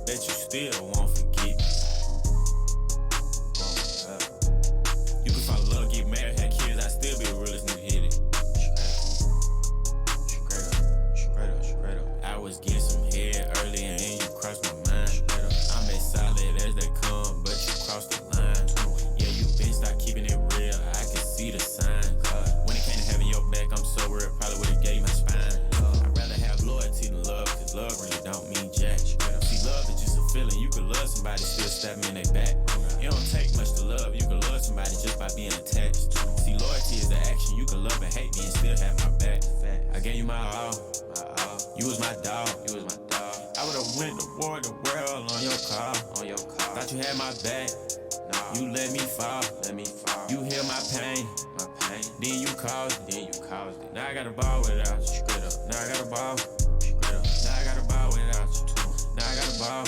Bet you still won't forget me. You can fall in love, get married, have kids, I still be the realest nigga hit it. Straight up. I was getting some head early and then you crossed my mind. I'm as solid as they come, but you crossed the line. Yeah, you been start keeping it real, I can see the signs. When it came to having your back, I'm so real, probably would've gave my spine. I'd rather have loyalty than love, cause love really don't mean jack. See, love is just a feeling, you can love somebody, still stab them in their back. It don't take much to love, you can love somebody just by being attached. See, loyalty is the action, you can love and hate me and still have my back. I gave you my all, you was my dog. I would've went to war the world on your car. Thought you had my back, you let me fall. You heal my pain, then you caused it. Now I gotta ball without you. Now I gotta ball. Now I gotta ball without you. Now I gotta ball.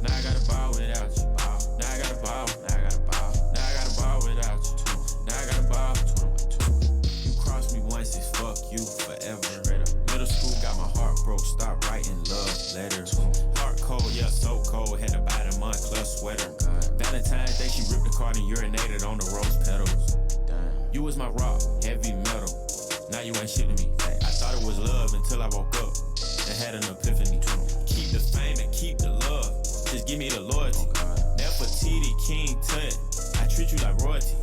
Now I gotta ball without you. Now I gotta ball. Now I gotta ball without you. Now I gotta ball. You crossed me once, it's fuck you forever. Middle school got my heart broke, start writing love letters. Heart cold, yeah, so cold, had to buy the Montclair sweater. Valentine's Day, she ripped the card and urinated on the rose petals. You was my rock, heavy metal. Now you ain't shit to me. I thought it was love until I woke up and had an epiphany. Keep the fame and keep the love, just give me the loyalty. Nefertiti, King Tut, I treat you like royalty.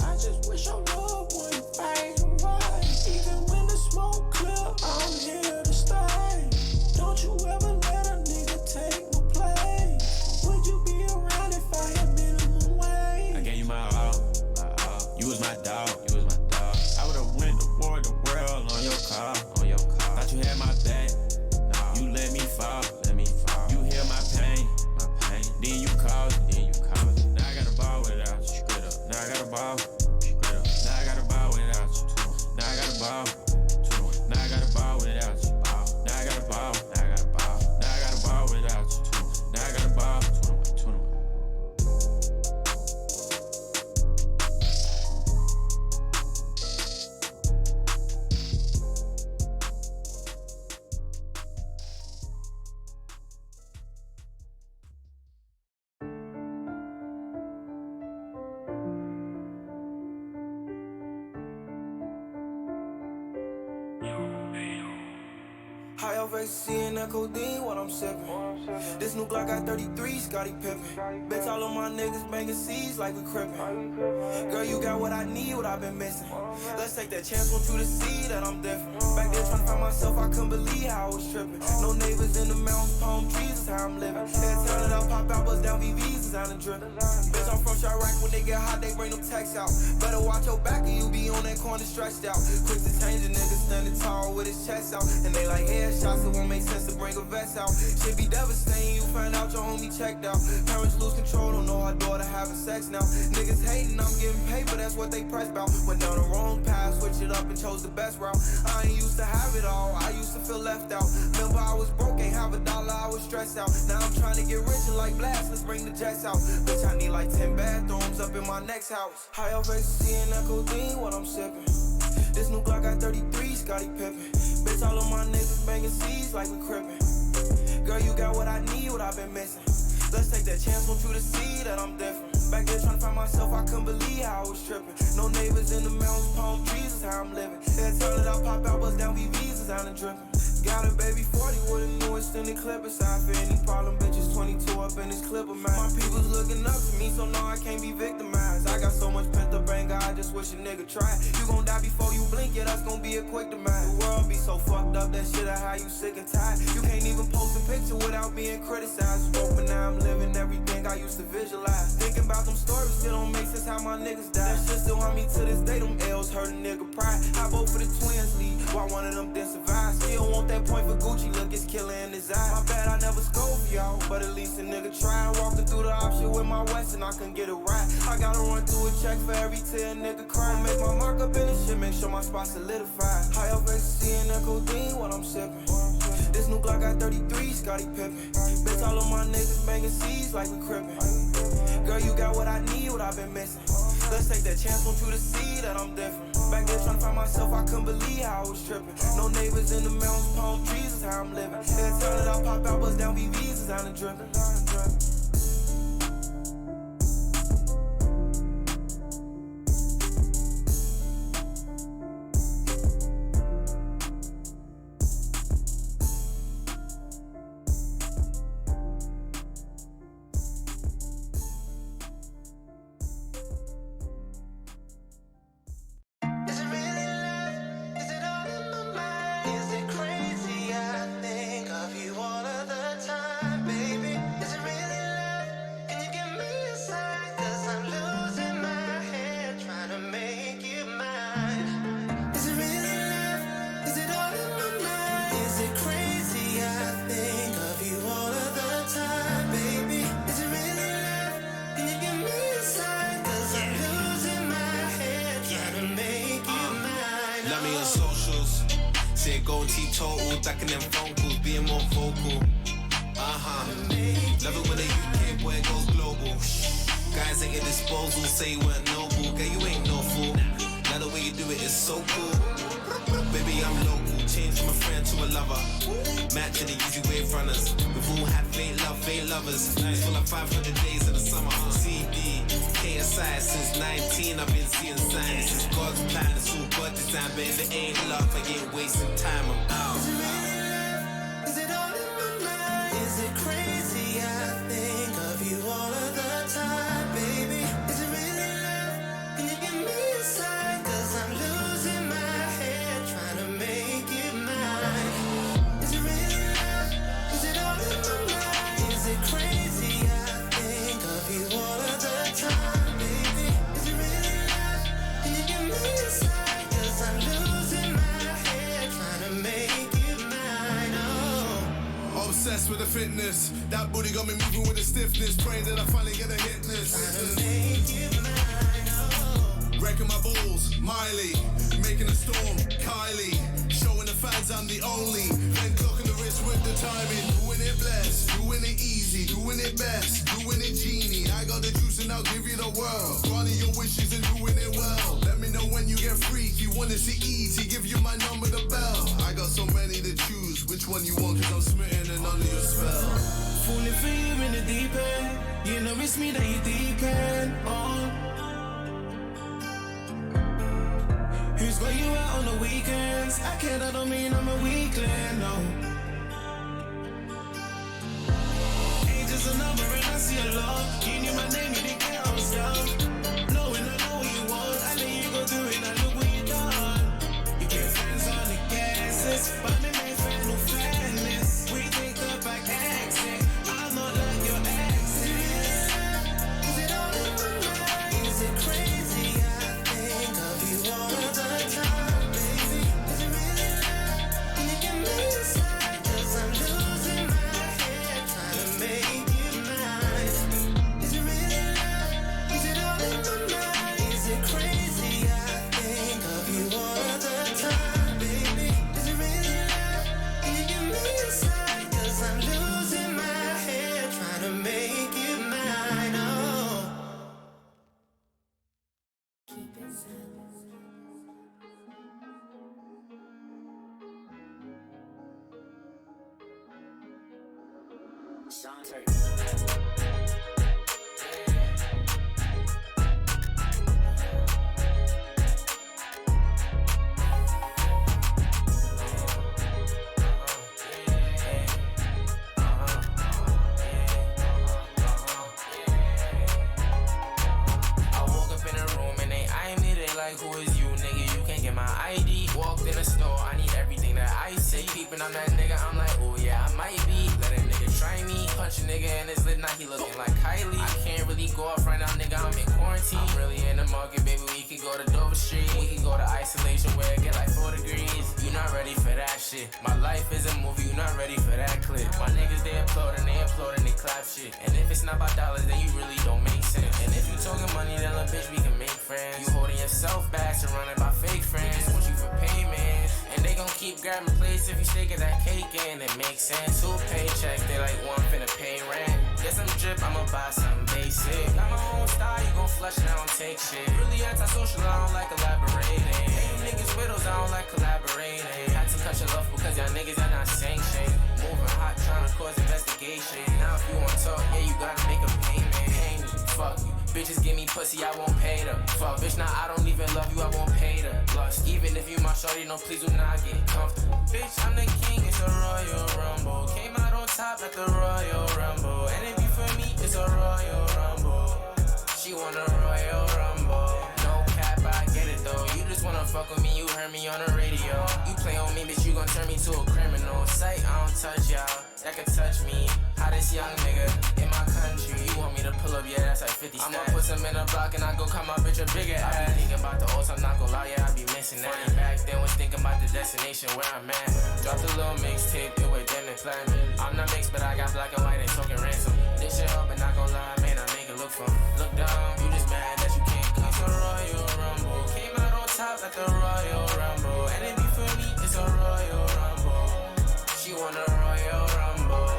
I just wish your love wouldn't fade away. Even when the smoke clear, I'm here to stay. Don't you ever let a nigga take my place. Would you be around if I had minimum wage? I gave you my all, you was my dog. I would've went to war the world on your car. Thought you had my back, you let me fall. You heal my pain, then you caused it. Now I gotta ball without you. Now I gotta ball. Now I gotta ball without you. Now I gotta ball. Now I gotta ball without you. Now I gotta ball. Now I gotta ball without you. Now I gotta ball. High off ecstasy and that codeine, what I'm sipping. This new Glock got 33, Scotty Pippen. Bitch, all of my niggas banging C's like we crippin'. Girl, you got what I need, what I've been missing. Let's take that chance, want you to see that I'm different. Back there trying to find myself, I couldn't believe how I was tripping. No neighbors in the mountains, palm trees is how I'm living. Every time that I pop out, bust down VVs is how I'm dripping. Bitch, I'm from Chirac, when they get hot, they bring them texts out. Better watch your back or you be on that corner stretched out. Quick to change a nigga standing tall with his chest out. And they like headshots, it won't make sense to bring a vest out. Shit be devastating, you find out your homie checked out. Parents lose control, don't know our daughter having sex now. Niggas hating, I'm getting paper, that's what they press about. Went down the wrong path, switched it up and chose the best route. I ain't used to have it all, I used to feel left out. Remember I was broke, ain't have $1, I was stressed out. Now I'm trying to get rich and like blast, let's bring the jets out. Bitch, I need like 10 bathrooms up in my next house. High off ecstasy and that codeine, what I'm sipping. This new Glock got 33, Scotty Pippen. Bitch, all of my niggas banging C's like we crippin'. Girl, you got what I need, what I've been missing. Let's take that chance, want you to see that I'm different. Back there trying to find myself, I couldn't believe how I was tripping. No neighbors in the mountains, palm trees is how I'm living. Every time that I pop out, bust down VVs is how I'm dripping. Got a baby 40 with a new extended clip inside for any problem. Bitches 22 up in this clip of mine. My people's looking up to me, so no, I can't be victimized. I got so much pent up anger, I just wish a nigga tried. You gon' die before you blink, yeah, that's gon' be a quick demise. The world be so fucked up, that shit of how you sick and tired. You can't even post a picture without being criticized. But now I'm living everything I used to visualize. Thinking about them stories still don't make sense how my niggas died. That shit still on me to this day, them L's hurt a nigga pride. I vote for the twins lead, why one of them didn't survive. Still want that point for Gucci, look, it's killer in his eye. My bad, I never scored for y'all, but at least a nigga tried. Walking through the option with my West and I couldn't get it right. I gotta run through a check for every tear a nigga cry. Make my mark up in this shit, make sure my spot solidified. High off ecstasy and that codeine, what I'm sipping. This new Glock got 33, Scotty Pippen. Bitch, all of my niggas banging C's like we crippin'. Girl, you got what I need, what I've been missing. Let's take that chance, want you to see that I'm different. Back there trying to find myself, I couldn't believe how I was tripping. No neighbors in the mountains, palm trees is how I'm living. Every time that I pop out, bust down VVs is designer drippin'. Go and teetotal, ducking them phone calls, being more vocal. Love it when the UK boy goes global. Guys at your disposal, say you weren't noble. Girl, you ain't no fool. Now the way you do it is so cool. Baby, I'm local, changed from a friend to a lover. Matching the easy wave runners. We've all had fake lovers. It's full of 500 days in the summer. CD, KSI, since 19 I've been seeing signs. This is God's plan, it's all God design. But if it ain't love, I ain't wasting time, I'm out. Is it really love? Is it all in my mind? Is it crazy? I think of you all of the time, baby. Is it really love? Can you give me a sign? Cause I'm losing my head trying to make it mine. Is it really love? Is it all in my mind? Is it crazy? I think of you all of the time, baby. Is it really love? Can you give me a sign? Cause I'm losing my head trying to make it mine. Oh. Obsessed with the fitness. That booty got me moving with the stiffness. Praying that I finally get a hit this. Trying to make it mine. Oh. Wrecking my balls, Miley. Making a storm, Kylie. Showing the fans I'm the only. Then clocking the wrist with the timing. Doing it blessed, doing it easy, doing it best, doing it genie. I got the juice and I'll give you the world. Granting your wishes and doing it well. Let me know when you get freaky. Wanna see easy, give you my number, the bell. I got so many to choose. Which one you want? Cause I'm smitten and under your spell. Falling for you in the deep end. You know it's me that you depend on. Who's got you out on the weekends? I care, that don't mean I'm a weakling, no. Age is a number and I see a lot. You knew my name, you didn't care I was young. Knowing I know what you want, I let you go do it, now look what you done. You get friends on the gases, but me ain't fair, no fairness. We take the back exit, I'm not like your exes. Is it all in my mind? Is it crazy? I think of you all of the time, baby. Is it really love? Can you give me a sign? Cause I'm losing my head trying to make it mine. Is it really love? Is it all in my mind? Is it crazy? I think of you all of the time, baby. Is it really love? Can you give me a sign? Cause I'm losing my head trying to make it mine. Oh. Keep it simple. Like, who is you, nigga? You can't get my ID. Walked in the store, I need everything that I see. Peeping on that nigga, I'm like, oh yeah, I might be. Let a nigga try me. Punch a nigga in his lip, now he looking like Kylie. I can't really go off right now, nigga, I'm in quarantine. I'm really in the market, baby, we can go to Dover Street. We can go to isolation where it get like 4 degrees. You not ready for that shit. My life is a movie, you not ready for that clip. My niggas, they applaud and they clap shit. And if it's not about dollars, then you really don't make sense. And if you talking money, then a bitch, we can make friends. You holding yourself back, surrounded by fake friends. They just want you for payment. And they gon' keep grabbing plates if you stick that cake in. It makes sense. 2 paychecks, they like one finna pay rent. Get some drip, I'ma buy something basic. Got my own style, you gon' flush and I don't take shit. Really antisocial, I don't like elaborating. Hey, you niggas widows, I don't like collaborating. Had to cut your love because y'all niggas are not sanctioned. Moving hot, trying to cause investigation. Now Bitches give me pussy, I won't pay them. Fuck, bitch, now I don't even love you, I won't pay them. Plus, even if you my shorty, no, please do not get comfortable. Bitch, I'm the king, it's a Royal Rumble. Came out on top at the Royal Rumble. And if you for me, it's a Royal Rumble. She want a Royal Rumble. No cap, I get it though. You just wanna fuck with me, you heard me on the radio. You play on me, bitch, you gon' turn me to a criminal. Say I don't touch y'all, that can touch me. Hottest young nigga in my country. You want me to pull up, yeah, that's like 50 stacks. I'ma put some in a block and I go call my bitch a bigger ass. I be thinking about the old, I'm not gon' lie, yeah, I be missing that. Back then was thinking about the destination where I'm at. Dropped a little mixtape, it within the plan. I'm not mixed, but I got black and white and talking ransom. This shit up and not gon' lie, man, I make it look fun. Look down, you just mad that you can't come. It's a Royal Rumble. Came out on top at the Royal Rumble. And it be for me, it's a Royal Rumble. She want a Royal Rumble.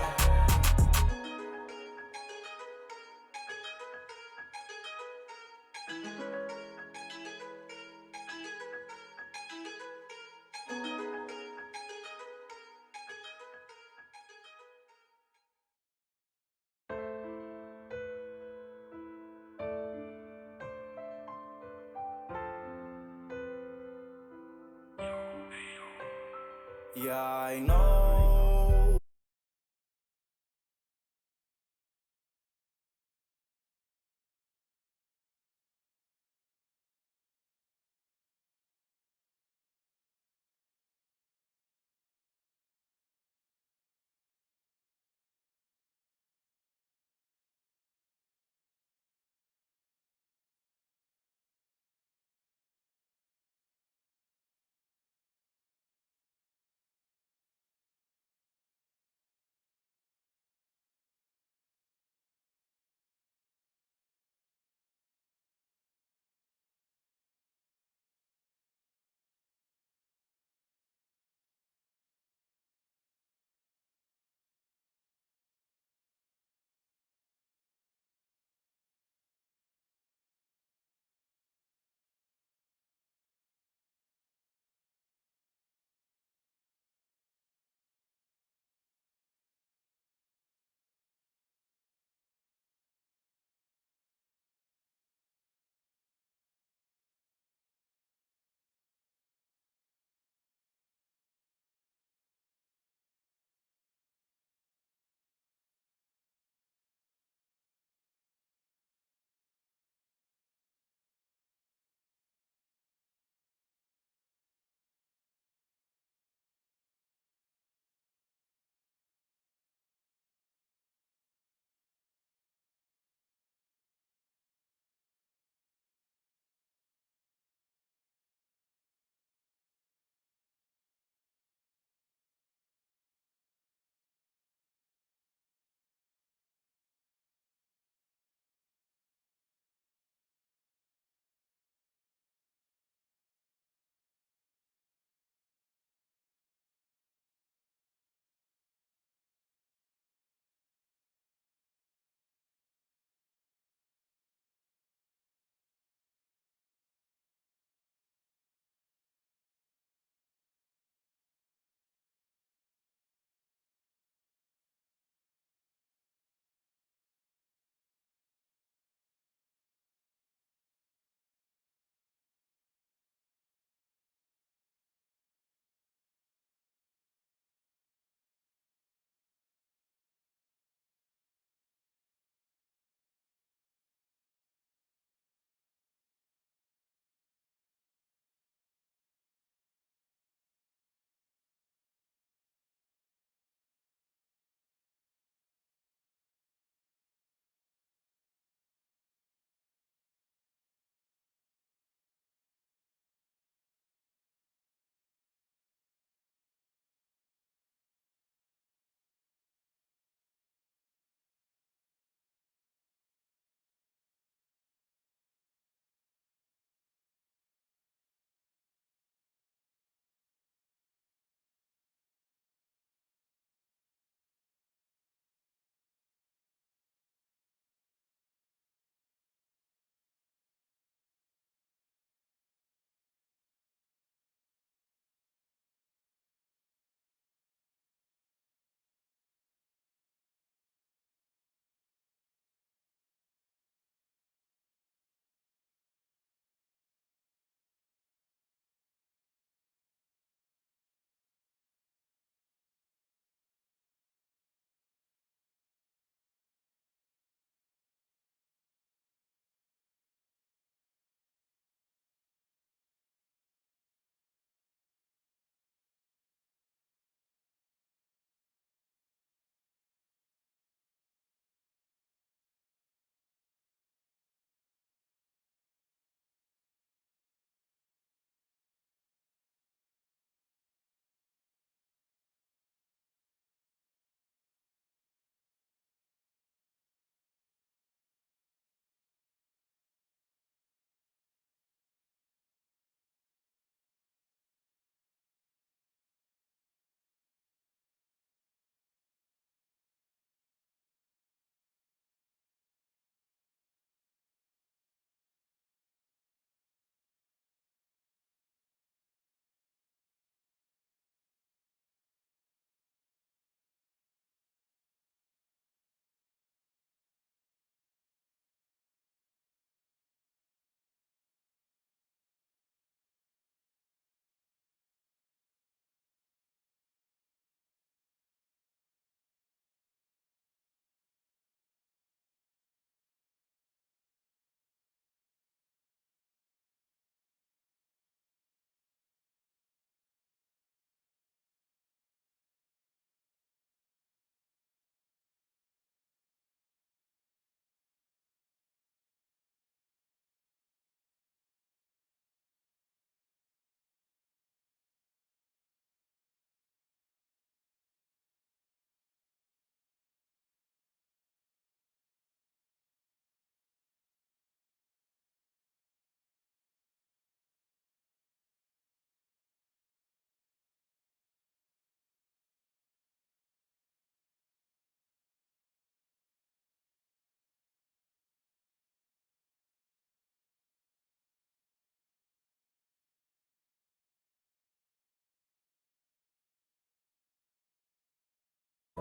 Yeah, I know.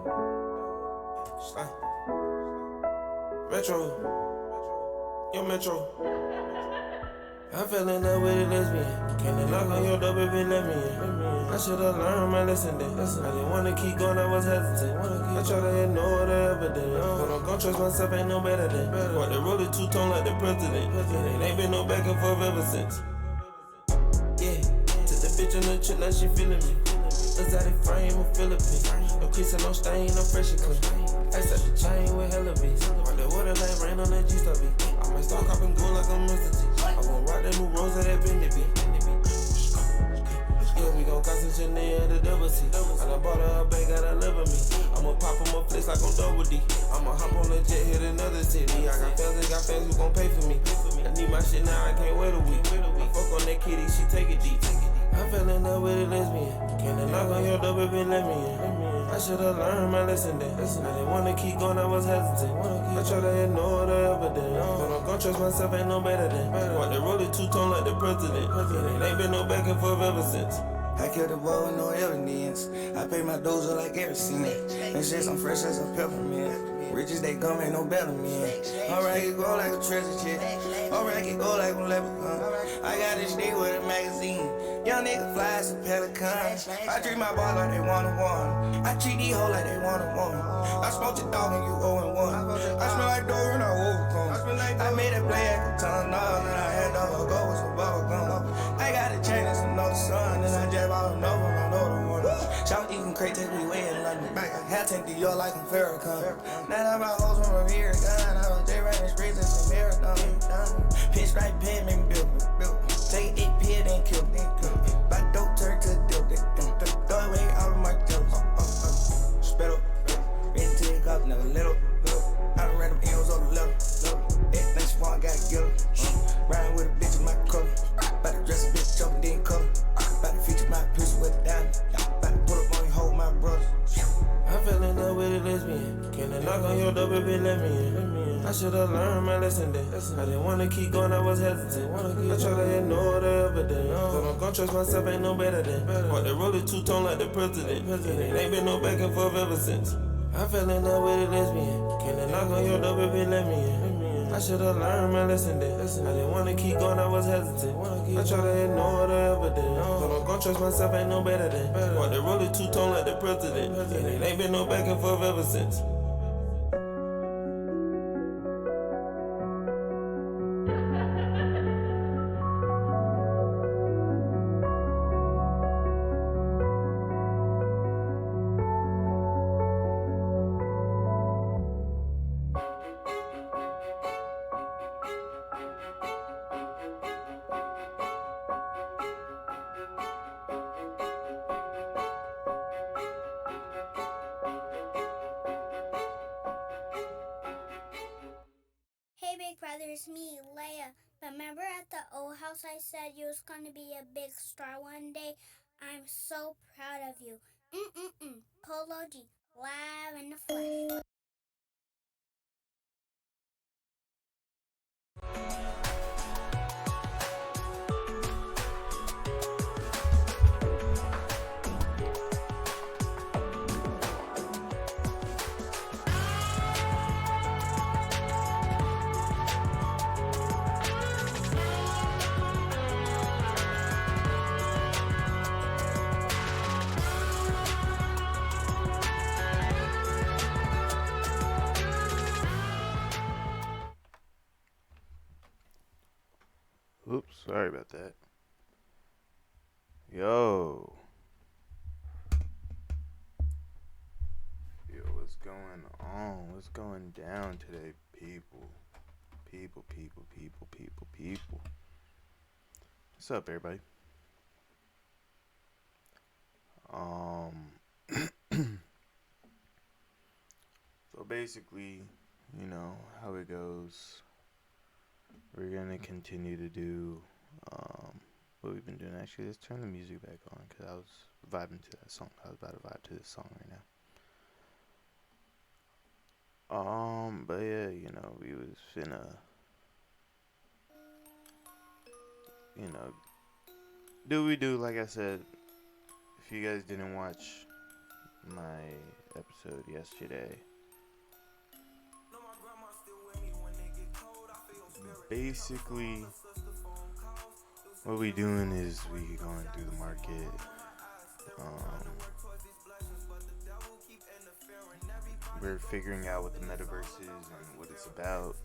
Slide. Metro. Yo, Metro. I fell in love with a lesbian. Came to knock on your door, baby, let me in. I should've learned my lesson then. I didn't wanna keep going, I was hesitant. I try to ignore the evidence. But I'm gon' trust myself, ain't no better than. But they roll it two-tone like the president. And ain't been no back and forth ever since. Yeah, took the bitch on the trip, now she feeling me. Exotic frame of Philippines. No crease and no stain, I'm fresh and clean. Ice up the chain with hella beats. While the water like rain on that G-Star beat. I might start copping gold like I'm Mr. T. I gon' rock that new rose of that Bentley beat. Yeah, we gon' got some Chanel the double C. I done bought her a bag, got her loving me. I'ma pop on my flex like I'm double D. I'ma hop on the jet, hit another city. I got fans who gon' pay for me. I need my shit now, I can't wait a week. I fuck on that kitty, she take it deep. I fell in love with a lesbian. Came to knock on your door, baby, let me in. I should've learned my lesson then. I didn't wanna keep going, I was hesitant. I try to ignore the evidence. But I'm gon' trust myself, ain't no better than. But they roll it two-tone like the president. And ain't been no back and forth ever since. I killed the boy with no evidence. I pay my dues like every cent. And shit, I'm fresh as a peppermint. Riches they come, ain't no better man. Alright, it go like a treasure chest. Alright, it go like a leprechaun. I got this dick with a magazine. Young nigga fly as a pelican. I treat my boy like they one-on-one. I treat these hoes like they one-on-one. I smoke your dog and you 0-1. I smell like dough and I overcome. I made a play at the tunnel and I had to go with some bubble gum. I got a chain and some no sun and I jab out another one, another one. Shout eating crate, take me way in London. I had to take the yard like I'm Farrakhan. Now that my hoes from Rivera gun, I was there running streets and some marathon. Pinstripe pen, make me build. Take 8 pin and kill. By dope turn to dope. Throw away all of my jokes. Spit up. Ready to take up, never let up. I done ran them M's on the level. Everything she want, gotta get her. Riding with a bitch in my color. About to dress a bitch up and then color. About to feature my pistol with a diamond. About to pull up on you, hold my brothers. I fell in love with a lesbian. Came to knock on your door, baby, let me in. I should've learned my lesson then. I didn't wanna keep going, I was hesitant. I try to ignore the evidence. But I'm gon' trust myself, ain't no better than. But they roll it two-tone like the president. And ain't been no back and forth ever since. I fell in love with a lesbian. Came to knock on your door, baby, let me in. I should've learned my lesson then. I didn't wanna keep going, I was hesitant. I try to ignore the evidence. But I'm gon' trust myself, ain't no better than. But they roll it two-tone like the president. And ain't been no back and forth ever since. Hey Big Brother, it's me, Leia. Remember at the old house I said you was going to be a big star one day? I'm so proud of you. Polo G, live in the flesh. Oops, sorry about that. Yo, what's going on? What's going down today, people? People. What's up, everybody? So basically, you know how it goes. We're gonna continue to do what we've been doing. Actually, let's turn the music back on because I was vibing to that song. I was about to vibe to this song right now. But yeah, you know, we was finna, you know, do we do, like I said, if you guys didn't watch my episode yesterday. Basically, what we doing is we going through the market. We're figuring out what the metaverse is and what it's about.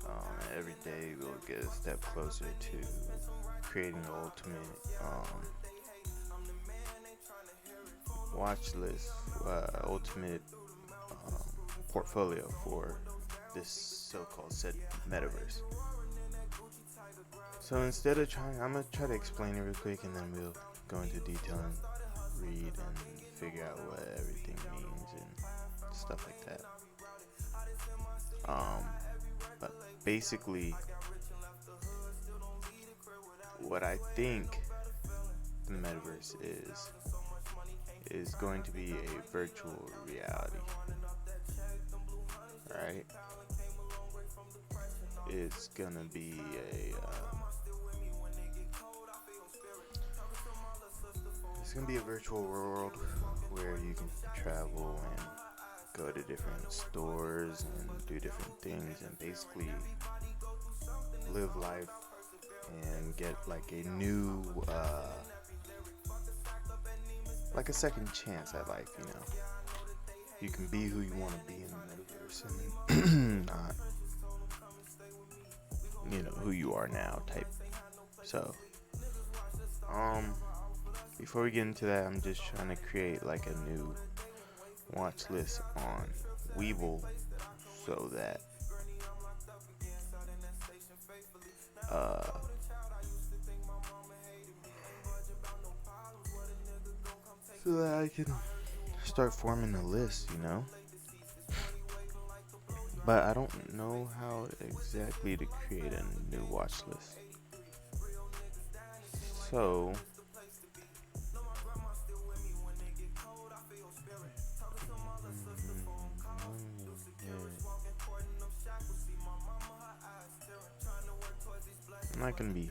And every day we'll get a step closer to creating the ultimate watch list, ultimate portfolio for this so-called said metaverse. So instead of I'm gonna try to explain it real quick, and then we'll go into detail and read and figure out what everything means and stuff like that. But basically, what I think the metaverse is going to be a virtual reality, right? It's gonna be a virtual world where you can travel and go to different stores and do different things and basically live life and get like a new like a second chance at life, you know. You can be who you want to be in the metaverse and not, you know, who you are now type. So before we get into that, I'm just trying to create like a new watch list on Weeble so that I can start forming a list, you know. But I don't know how exactly to create a new watch list. So I'm not gonna be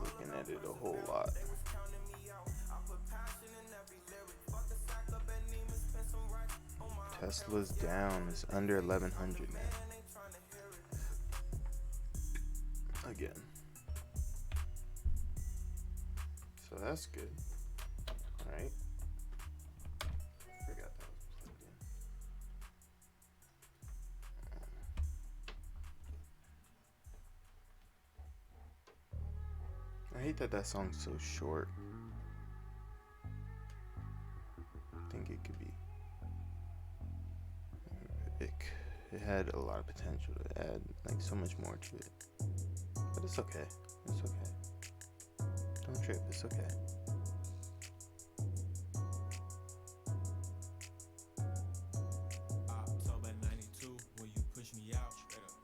looking at it a whole lot. Tesla's down. It's under 1100 now. Again. So that's good. Alright. Forgot that was plugged in. I hate that song's so short. I think it could be it had a lot of potential to add like so much more to it, but it's okay. Don't trip, it's okay. October 92, when you pushed me out,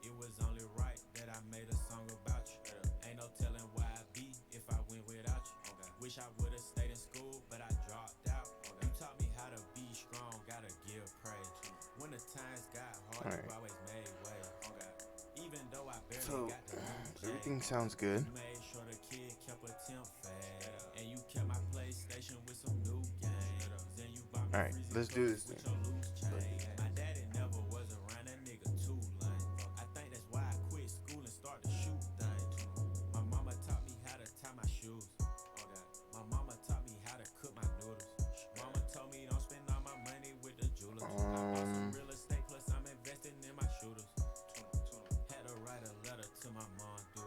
it was only right that I made a song about you. Ain't no telling why I'd be if I went without you. Wish I would've stayed in school, but I dropped out. You taught me how to be strong, gotta give praise. When the times got hard, you always made way. Even though I barely got the everything sounds good. You made sure the kid kept a temp fad, and you kept my PlayStation with some new games. Then you bought me Alright, let's do this with thing. your loose chain. My daddy never was around, that nigga too lame. I think that's why I quit school and started to shoot things. My mama taught me how to tie my shoes. My mama taught me how to cook my noodles. Mama told me don't spend all my money with the jewelers. I bought some real estate, plus I'm investing in my shooters. Had to write a letter to my mom, dude.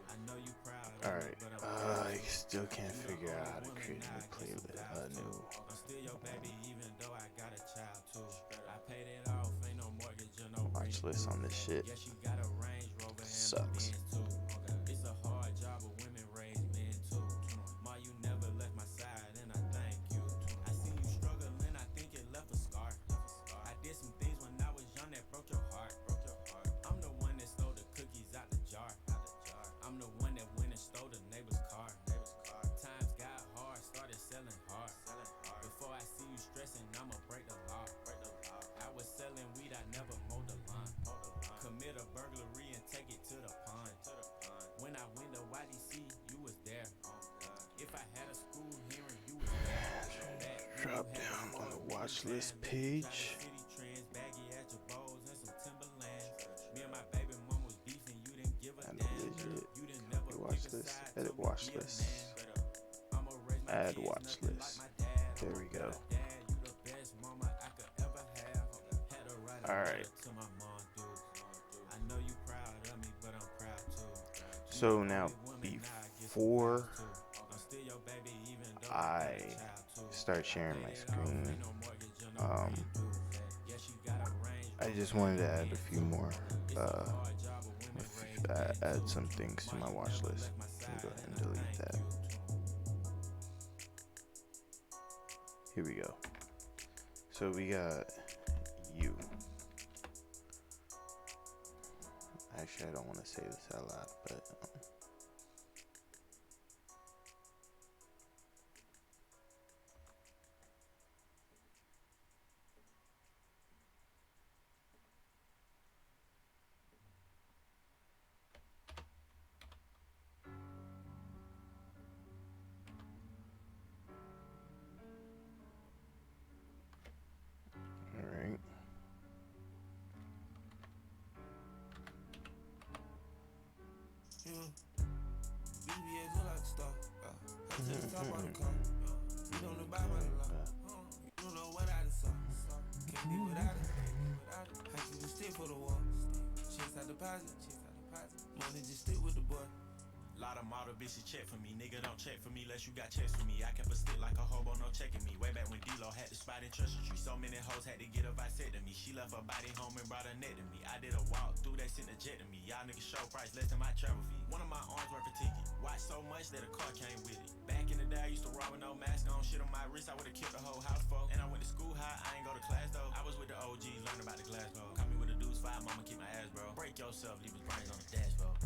I know you proud of Alright, me, but I'm I still can't figure out how to create a new playlist, I'm still your baby, even though I got a child too. I paid it off, ain't no mortgage or no watch list on this shit. Yes, you got a Range Rover and Sucks. a Benz too. It's a hard job, but women raise men too. Ma, you never left my side, and I thank you. I see you struggling, I think it left a scar. I did some things when I was young that broke your heart. I'm the one that stole the cookies out the jar. I'm the one that went and stole the neighbor's car. Times got hard, started selling hard. Before I see you stressing, I'ma break the law. I was selling weed, I never mowed the lawn. Commit a burglary and take it to the pond. drop down on the watch list page. Add a widget. Watch list. Edit watch list. Add watch list. There we go. Alright. So now, before I start sharing my screen, I just wanted to add a few more, add some things to my watch list. Let me go ahead and delete that. Here we go. So we got you. Actually, I don't want to say this out loud, but alright. BBS look like a star. Head to the top of the car. You don't know about my love. You don't know what I just saw. Can't be without it. I keep a stick for the wall. Chase out deposit. Money just stick with the boy. Lot of model bitches check for me. Nigga don't check for me unless you got checks for me. I kept a stick like a hobo, no checking me. Way back when D-Lo had the spot in Treasure Tree. So many hoes had to get a vasectomy. She left her body home and brought a net to me. I did a walk through, they sent a jet to me. Y'all niggas show price less than my travel fee. One of my arms worth a ticket. Watch so much that a car came with it. Back in the day, I used to rob with no mask on. Shit on my wrist, I would've killed the whole house for. And I went to school high, I ain't go to class though. I was with the OGs, learning about the glass though. Caught me with a deuce 5, mama keep my ass, bro. Break yourself, leave his brains on the dashboard.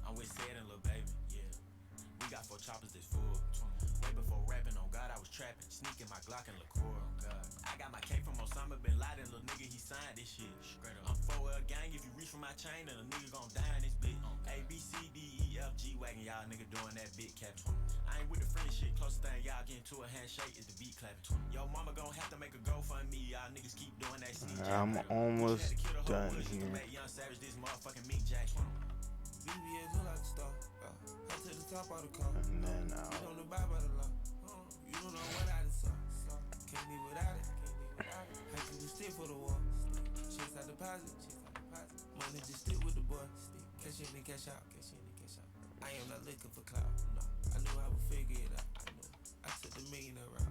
I'm with Sid and Lil Baby, yeah. We got 4 choppers that's full. Way before rapping, on God, I was trapping. Sneaking my Glock and liqueur, on God. I got my K from Osama Bin Laden, little nigga, he signed this shit. I'm 4L gang, if you reach for my chain, then a nigga gon' die in this bitch. A, B, C, D, E, F, G wagon, y'all nigga doing that big capping. I ain't with the friend shit, closest thing y'all get into a handshake is the beat clapping. Yo, mama gon' have to make a go for me, y'all niggas keep doing that shit. I'm almost done here. Young Savage, this motherfucking meat jack. BBS look like a star. Head to the top of the car. And then You don't know about the law. You don't know what I just saw. Can't be without it. I keep a stick for the wall. Chase out deposit. Money just stick with the boy. Cash in and cash out. I am not looking for clout. No, I knew I would figure it out. I took the millionaire route.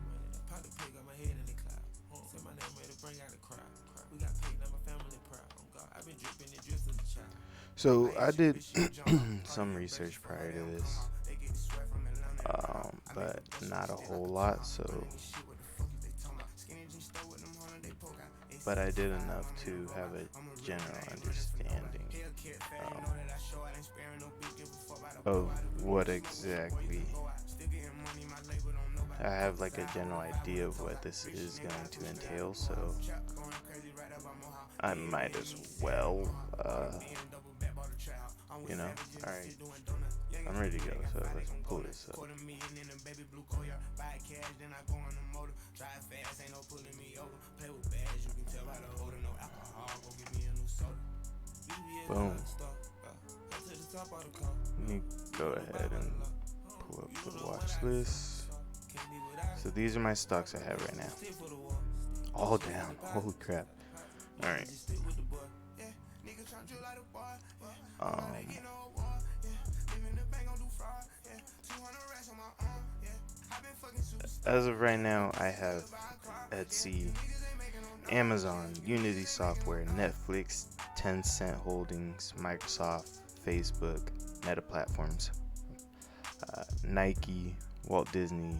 Popped the pig on my head in the cloud. Said my name ready to bring out a crowd. We got paid, now my family proud. Oh God, I've been dripping and drifting the child. So I did some research prior to this, but not a whole lot. But I did enough to have a general understanding of what exactly. I have like a general idea of what this is going to entail, so I might as well, you know. Alright, I'm ready to go, so let's pull this up. Boom. Let me go ahead and pull up the watch list. So these are my stocks I have right now. All down. Holy crap. Alright. As of right now, I have Etsy, Amazon, Unity Software, Netflix, Tencent Holdings, Microsoft, Facebook, Meta Platforms, Nike, Walt Disney,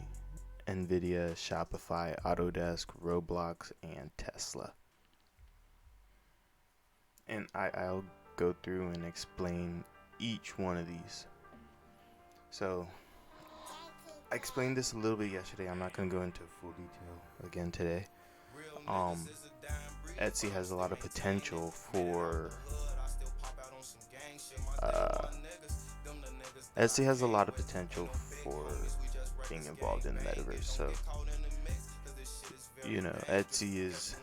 Nvidia, Shopify, Autodesk, Roblox, and Tesla. And I'll go through and explain each one of these. So I explained this a little bit yesterday. I'm not going to go into full detail again today. Etsy has a lot of potential for being involved in the metaverse. So Etsy is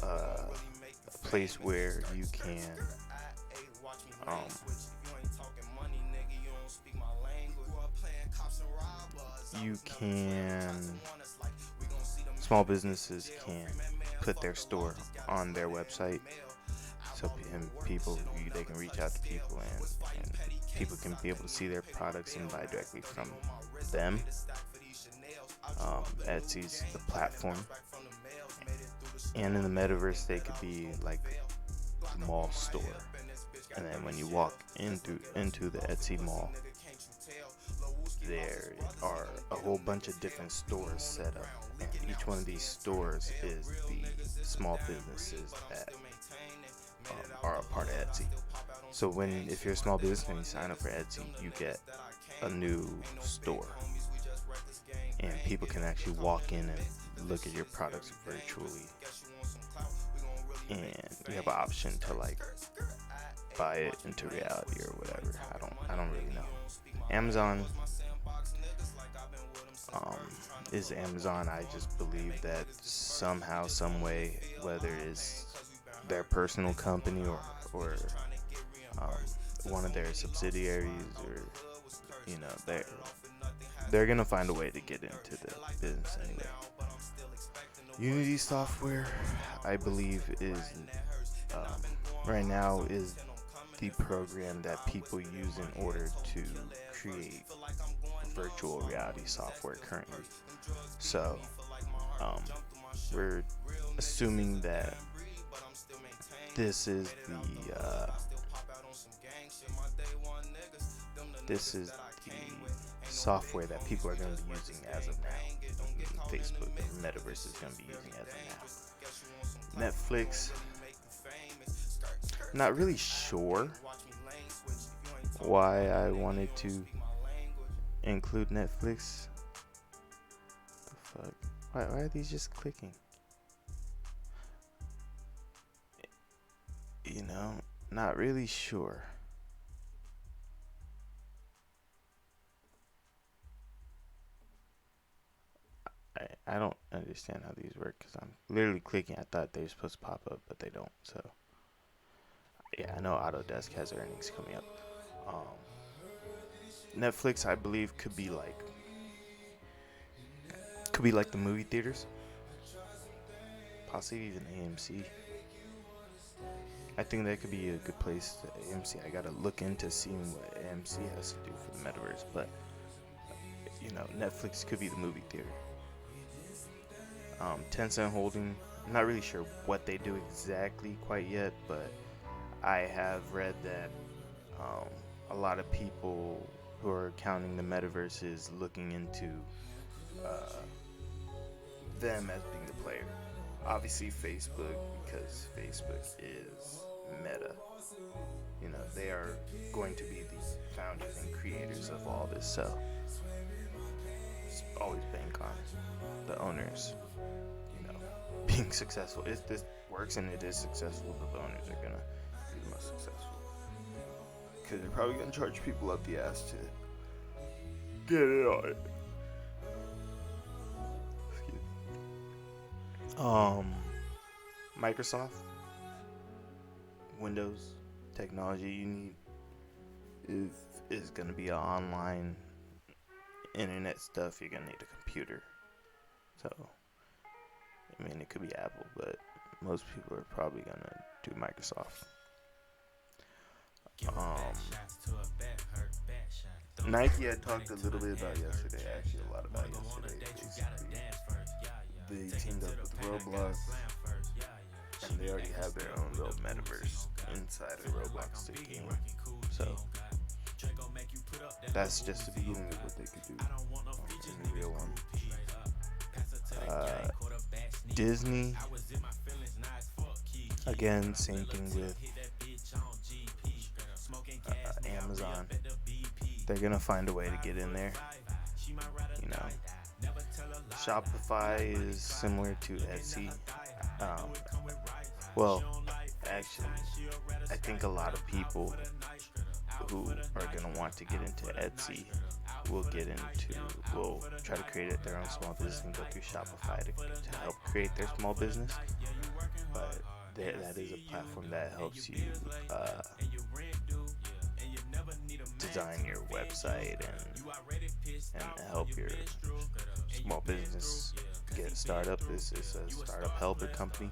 a place where you can small businesses can put their store on their website, so they can reach out to people, and people can be able to see their products and buy directly from them. Etsy's the platform, and in the metaverse they could be like the mall store, and then when you walk into the Etsy mall, there are a whole bunch of different stores set up, and each one of these stores is the small businesses that are a part of Etsy. So if you're a small business and you sign up for Etsy, you get a new store, and people can actually walk in and look at your products virtually, and you have an option to like buy it into reality or whatever. I don't really know. Amazon is Amazon. I just believe that somehow, some way, whether it's their personal company or one of their subsidiaries, or they're gonna find a way to get into the business anyway. Unity software, I believe, is right now is the program that people use in order to create virtual reality software currently. So we're assuming that this is the software that people are going to be using as of now. Facebook and Metaverse is going to be using as of now. Netflix, not really sure why I wanted to include Netflix. The fuck? Why are these just clicking? Not really sure. I don't understand how these work, because I'm literally clicking. I thought they were supposed to pop up, but they don't. So yeah, I know Autodesk has earnings coming up. Netflix, I believe, could be like the movie theaters, possibly even AMC. I think that could be a good place to AMC. I gotta look into seeing what AMC has to do for the metaverse, but Netflix could be the movie theater. Tencent Holding, I'm not really sure what they do exactly quite yet, but I have read that a lot of people who are counting the metaverse is looking into them as being the player. Obviously Facebook, because Facebook is Meta. They are going to be the founders and creators of all this, so just always bank on the owners being successful. If this works and it is successful, the owners are gonna be the most successful, because they're probably gonna charge people up the ass to get it on it. Microsoft, Windows technology you need is gonna be an online internet stuff. You're gonna need a computer. So it could be Apple, but most people are probably gonna do Microsoft. Nike, I talked a little bit about yesterday, actually a lot about yesterday. Basically, they teamed up with Roblox, and they already have their own little metaverse inside of Roblox game. So that's just the beginning of what they could do in the real one. Disney, again, same thing with Amazon. They're gonna find a way to get in there. Shopify is similar to Etsy. Actually, I think a lot of people who are gonna want to get into Etsy will try to create their own small business and go through Shopify to help create their small business. But that is a platform that helps you design your website and help your small business get startup. This is a startup helper company.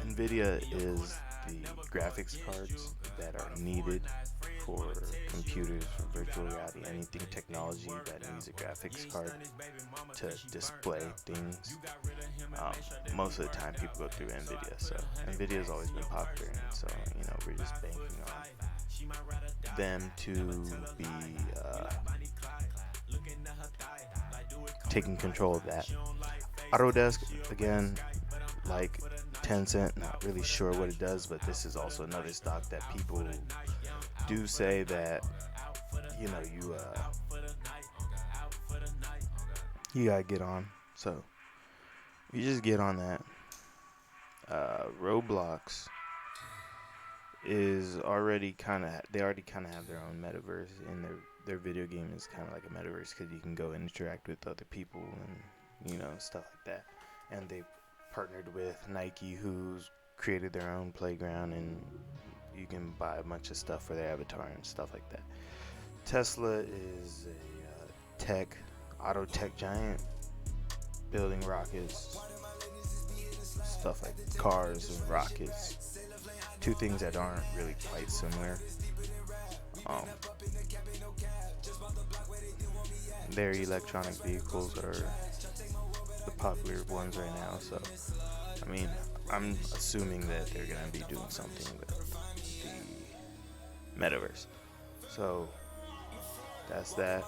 NVIDIA is the graphics cards that are needed for computers, for virtual reality, anything technology that needs a graphics card to display things. Most of the time people go through NVIDIA, so NVIDIA has always been popular, and so we're just banking on them to be taking control of that. Autodesk, again, like Tencent, not really sure what it does, but this is also another stock that people do say that you gotta get on. So you just get on that. Roblox is already kind of have their own metaverse, and their video game is kind of like a metaverse because you can go and interact with other people and stuff like that. And they partnered with Nike, who's created their own playground, and you can buy a bunch of stuff for their avatar and stuff like that. Tesla is a auto tech giant, building rockets, stuff like cars and rockets. Two things that aren't really quite similar. Their electronic vehicles are the popular ones right now, so I'm assuming that they're gonna be doing something with the metaverse. So that's that.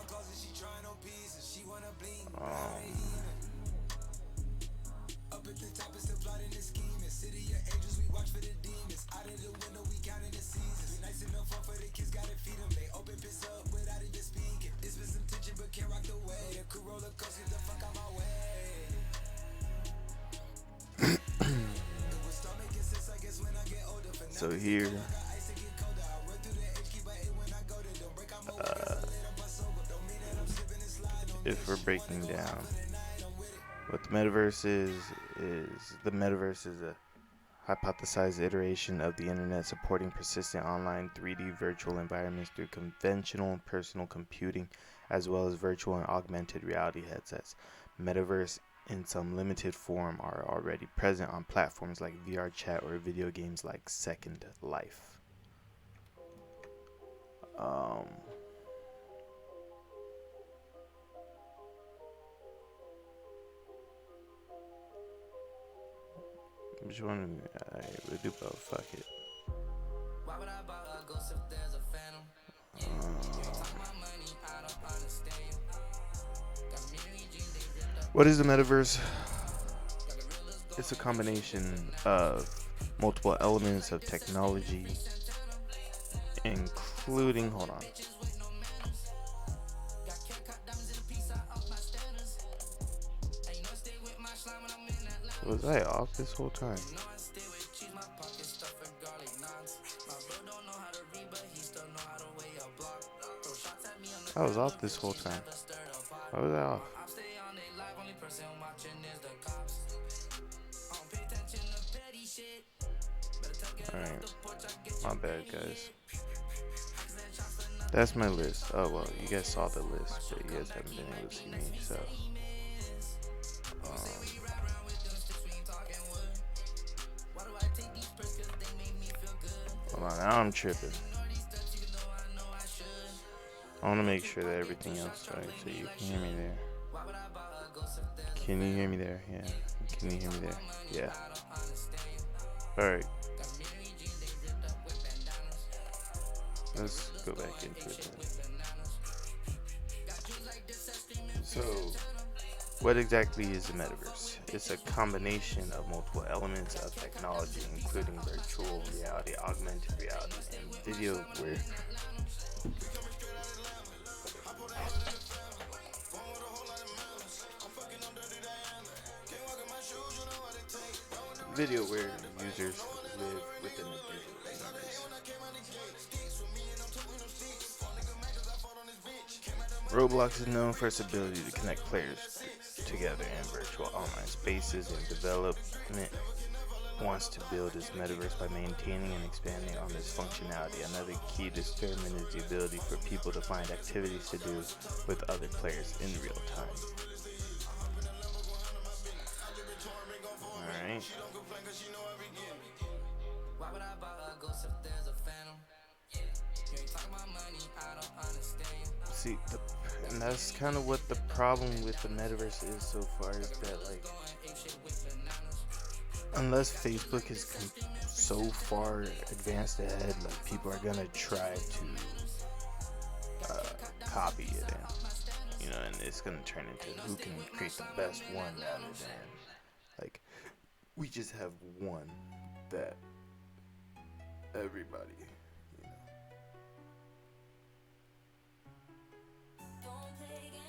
So here, if we're breaking down what the metaverse is the metaverse is a hypothesized iteration of the internet supporting persistent online 3D virtual environments through conventional and personal computing, as well as virtual and augmented reality headsets. Metaverse in some limited form are already present on platforms like VR chat or video games like Second Life. Which one? We'll do both. Fuck it. What is the metaverse? It's a combination of multiple elements of technology, including, hold on. Was I off this whole time? I was off this whole time. Why was I off? Alright. My bad, guys. That's my list. Oh, well, you guys saw the list, but you guys haven't been able to see me, so. Hold on, now I'm tripping. I want to make sure that everything else is right, so you can hear me there. Can you hear me there? Yeah. Can you hear me there? Yeah. Alright. Let's go back into it. So, what exactly is the metaverse? It's a combination of multiple elements of technology, including virtual reality, augmented reality, and video where users live within a digital universe. Roblox is known for its ability to connect players together in virtual online spaces, and development wants to build its metaverse by maintaining and expanding on this functionality. Another key determinant is the ability for people to find activities to do with other players in real time. Alright. Why would I buy a ghost if there's a phantom? You ain't talking about money, I don't understand. See, and that's kind of what the problem with the metaverse is so far, is that, like, unless Facebook is so far advanced ahead, like, people are gonna try to copy it, and and it's gonna turn into who can create the best one, rather than, like, we just have one that everybody,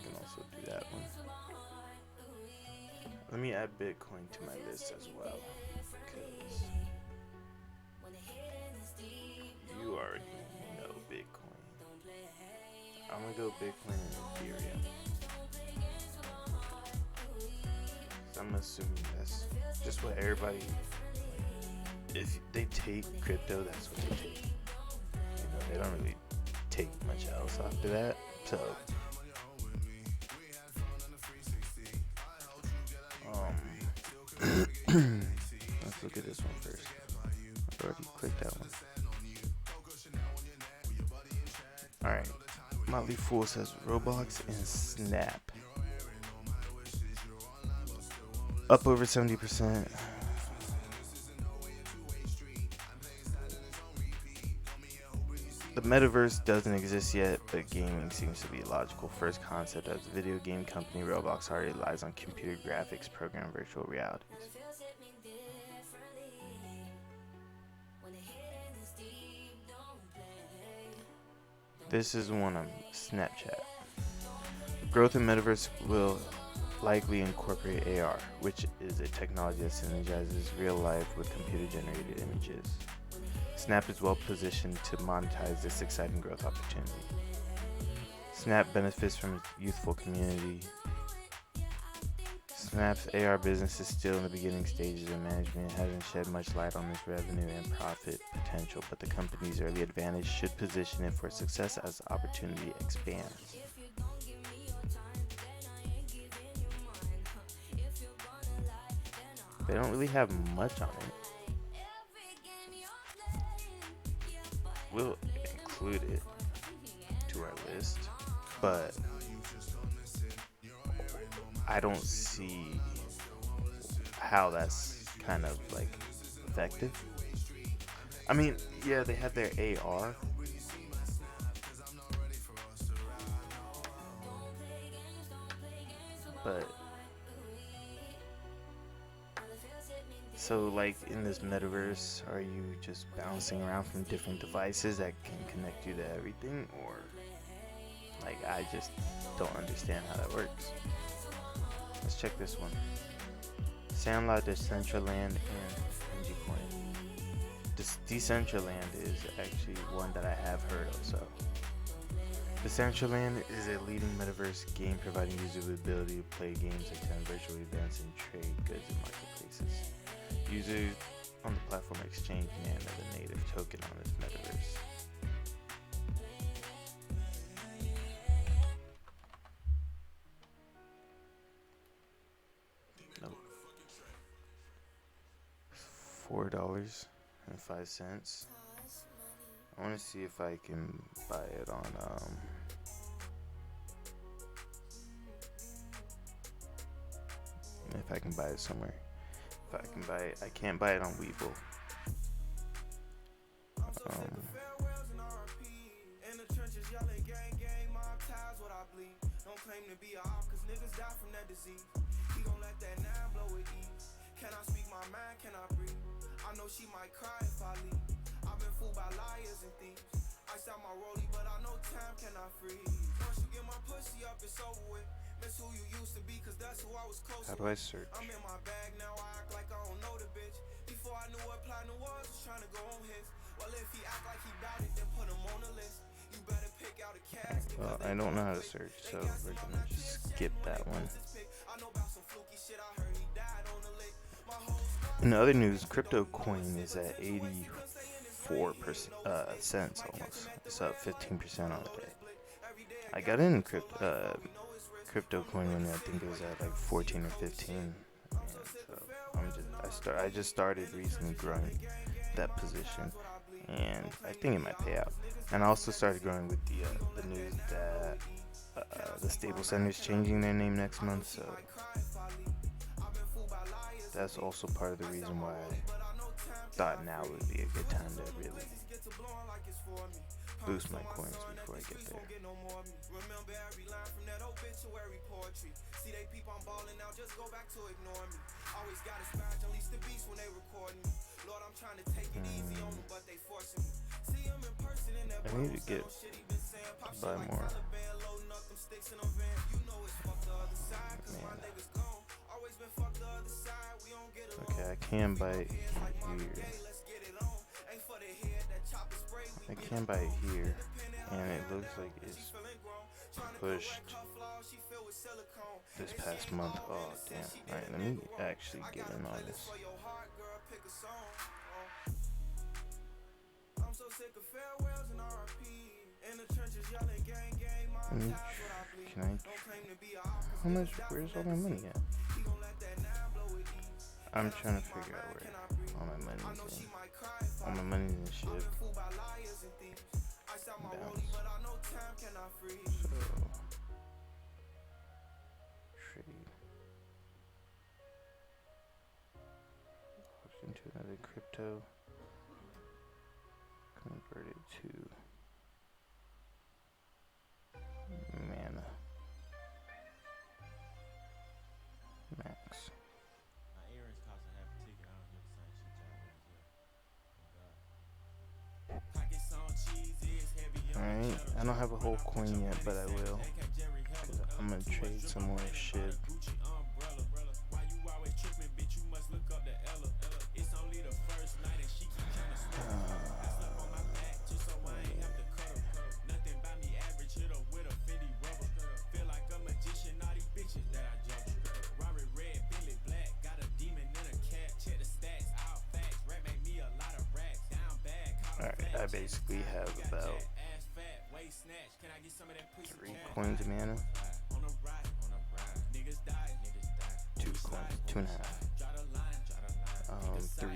can also do that one. Let me add Bitcoin to my list as well, because you already know Bitcoin. I'm gonna go Bitcoin and Ethereum. So I'm assuming that's just what everybody, if they take crypto, that's what they take. They don't really take much else after that. So let's look at this one first. I've already clicked that one. Alright. Motley Fool says Roblox and Snap. Up over 70%. The metaverse doesn't exist yet, but gaming seems to be a logical first concept, as the video game company Roblox already relies on computer graphics program virtual realities. This is one on Snapchat. Growth in metaverse will likely incorporate AR, which is a technology that synergizes real life with computer-generated images. Snap is well positioned to monetize this exciting growth opportunity. Snap benefits from its youthful community. Snap's AR business is still in the beginning stages, and management hasn't shed much light on its revenue and profit potential, but the company's early advantage should position it for success as the opportunity expands. They don't really have much on it. We'll include it to our list, but I don't see how that's kind of like effective. I mean, yeah, they have their AR, but so, like, in this metaverse, are you just bouncing around from different devices that can connect you to everything? Or, like, I just don't understand how that works. Let's check this one. Sandlot, Decentraland, and Coin. Decentraland is actually one that I have heard of, so. Decentraland is a leading metaverse game providing users the ability to play games, attend virtual events, and trade goods in marketplaces. Users on the platform exchange NAND as a native token on this metaverse. Nope. $4.05. I want to see if I can buy it on if I can buy it somewhere. If I can buy it, I can't buy it on Webull. Don't claim to be a op, cause niggas die from that disease. He gon' let that nine blow with ease. Can I speak my mind? Can I breathe? I know she might cry if I leave. I've been fooled by liars and thieves. I out my rollie, but I know time cannot freeze. Once you get my pussy up, it's over with. Miss who you used to be, cause that's who I was close to. How do I search? I'm in my bag now, I act like I don't know the bitch. Before I knew what platinum was trying to go on his. Well, if he act like he bout it, then put him on the list. You better pick out a casket. I don't know how to search, so we're gonna just skip that one. In other news, crypto coin is at 84% cents almost. It's up 15% on the day. I got in crypto coin when I think it was at like 14 or 15. And so I just started recently growing that position, and I think it might pay out. And I also started growing with the news that the Stable Center is changing their name next month, so that's also part of the reason why I thought now would be a good time to really boost my coins before I get there. Remember every line from that obituary poetry. See they peep on balling now, just go back to ignore me. Always gotta scratch, unleash the beast when they recording me. Lord, I'm trying to take it easy on them, but they forcing me. See him in person in that I need to get buy more. loading up them sticks in a van. You know it's fucked the other side, cause my niggas gone. Always been fucked the other side, we don't get along. Okay, I can buy it here. I can buy it here, and it looks like it's pushed this past month. Oh damn! All right, let me actually get in on this. Can I? How much? Where's all my money at? I'm trying to figure out where all my money's in. All my money's in shit. Bounce. So trade. Look into another crypto. Convert it to mana. Max. My earrings cost a half a ticket. I don't hear the same shit y'all always hear. Alright, I don't have a whole coin yet, but I will. Cause I'm gonna trade some more shit. Alright, I basically have about 3 coins of mana. 2 coins, 2.5. 3.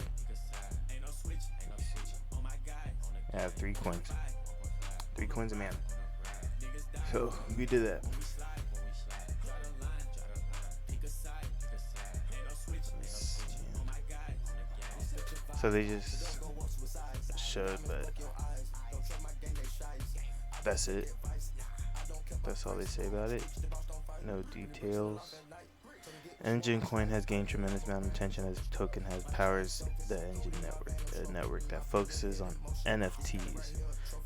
I have 3 coins. 3 coins of mana. So we did that. So they just showed, but that's it. That's all they say about it. No details. Engine coin has gained tremendous amount of attention as the token has powers the engine network, a network that focuses on NFTs.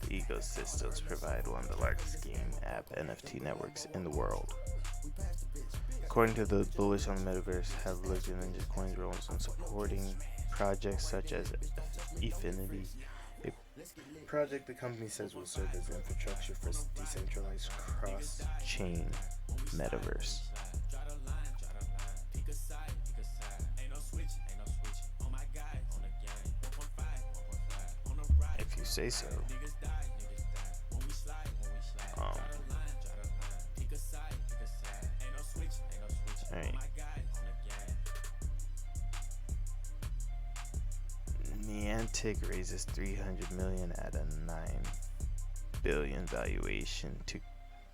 The ecosystems provide one of the largest game app NFT networks in the world. According to the bullish on the Metaverse, have looked at engine coin's roles in supporting projects such as Efinity, a project the company says will serve as infrastructure for decentralized cross-chain Metaverse. If you say so. Alright. Niantic raises 300 million at a 9 billion valuation to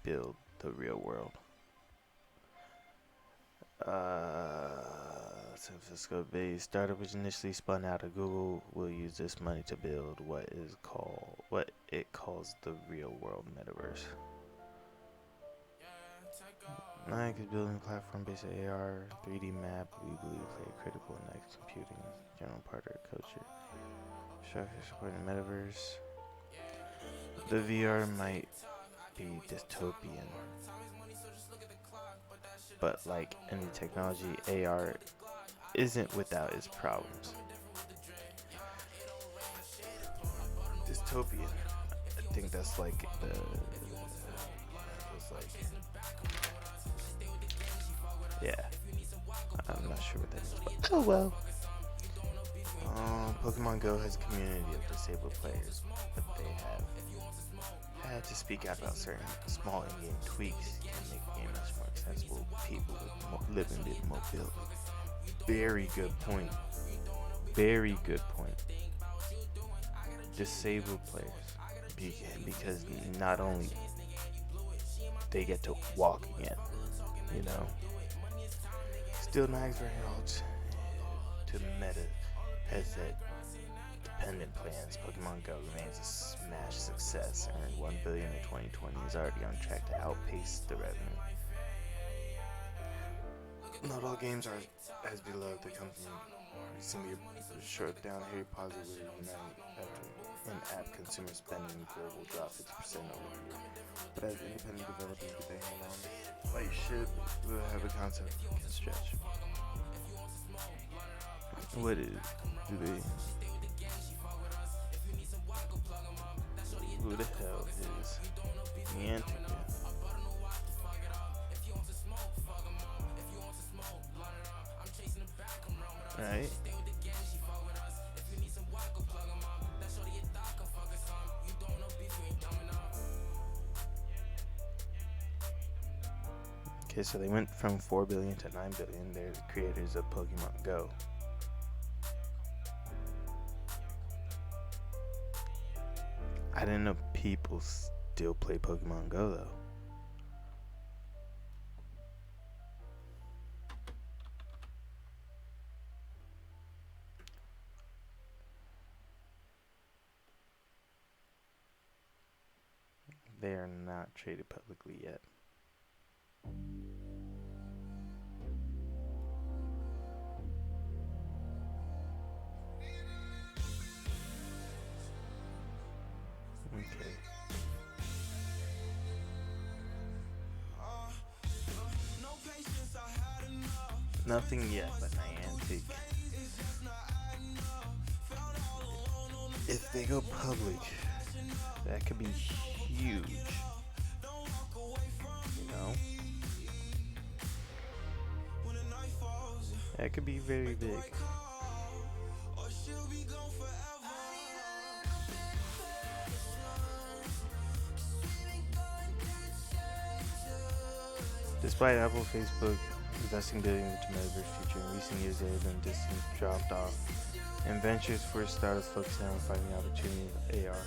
build the real world. San Francisco-based startup which initially spun out of Google will use this money to build what it calls the real world metaverse. Niantic is building a platform-based AR 3D map we believe play a critical in next computing general part of our culture. Structure supporting the metaverse. The VR might be dystopian, but like any technology, AR isn't without its problems. Dystopian, I think that's like like, yeah, I'm not sure what that is, but oh well. Pokemon Go has a community of disabled players, but they have had to speak out about certain small in-game tweaks can make the game much more accessible to people with limited mobility. Very good point. Very good point. Disabled players, because not only they get to walk again, you know. Still nags for help to meta headset dependent plans. Pokemon Go remains a smash success, earned $1 billion in 2020, is already on track to outpace the revenue. Not all games are as beloved. The company recently shut down Harry Potter with Unite after in-app consumer spending global dropped 50% over the year. But as independent developers get their hand on like shit, we'll have a concept can stretch. What is? Do they? Who the hell is Niantic? Right? Okay, so they went from 4 billion to 9 billion. They're the creators of Pokemon Go. I didn't know people still play Pokemon Go though. They are not traded publicly yet. Okay. Nothing yet, but Niantic. If they go public, that could be huge. You know? That could be very big. Despite Apple, Facebook investing billions into Metaverse future, in recent years there have been distant dropped off and ventures for startups focusing on finding opportunity with AR.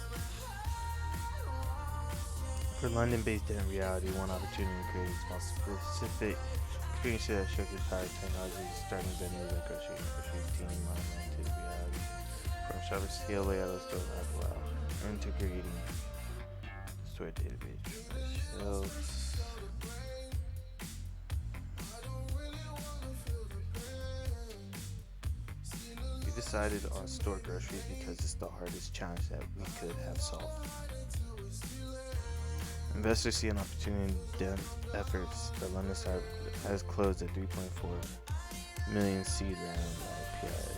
For London-based Dan Reality, one opportunity to create a small specific experience that showcases power technology, starting venues like grocery teaming augmented reality, from shopper scale layout of store wow, integrating store database shelves. We decided on store groceries because it's the hardest challenge that we could have solved. Investors see an opportunity in depth efforts. The London startup has closed at 3.4 million seed round IPO.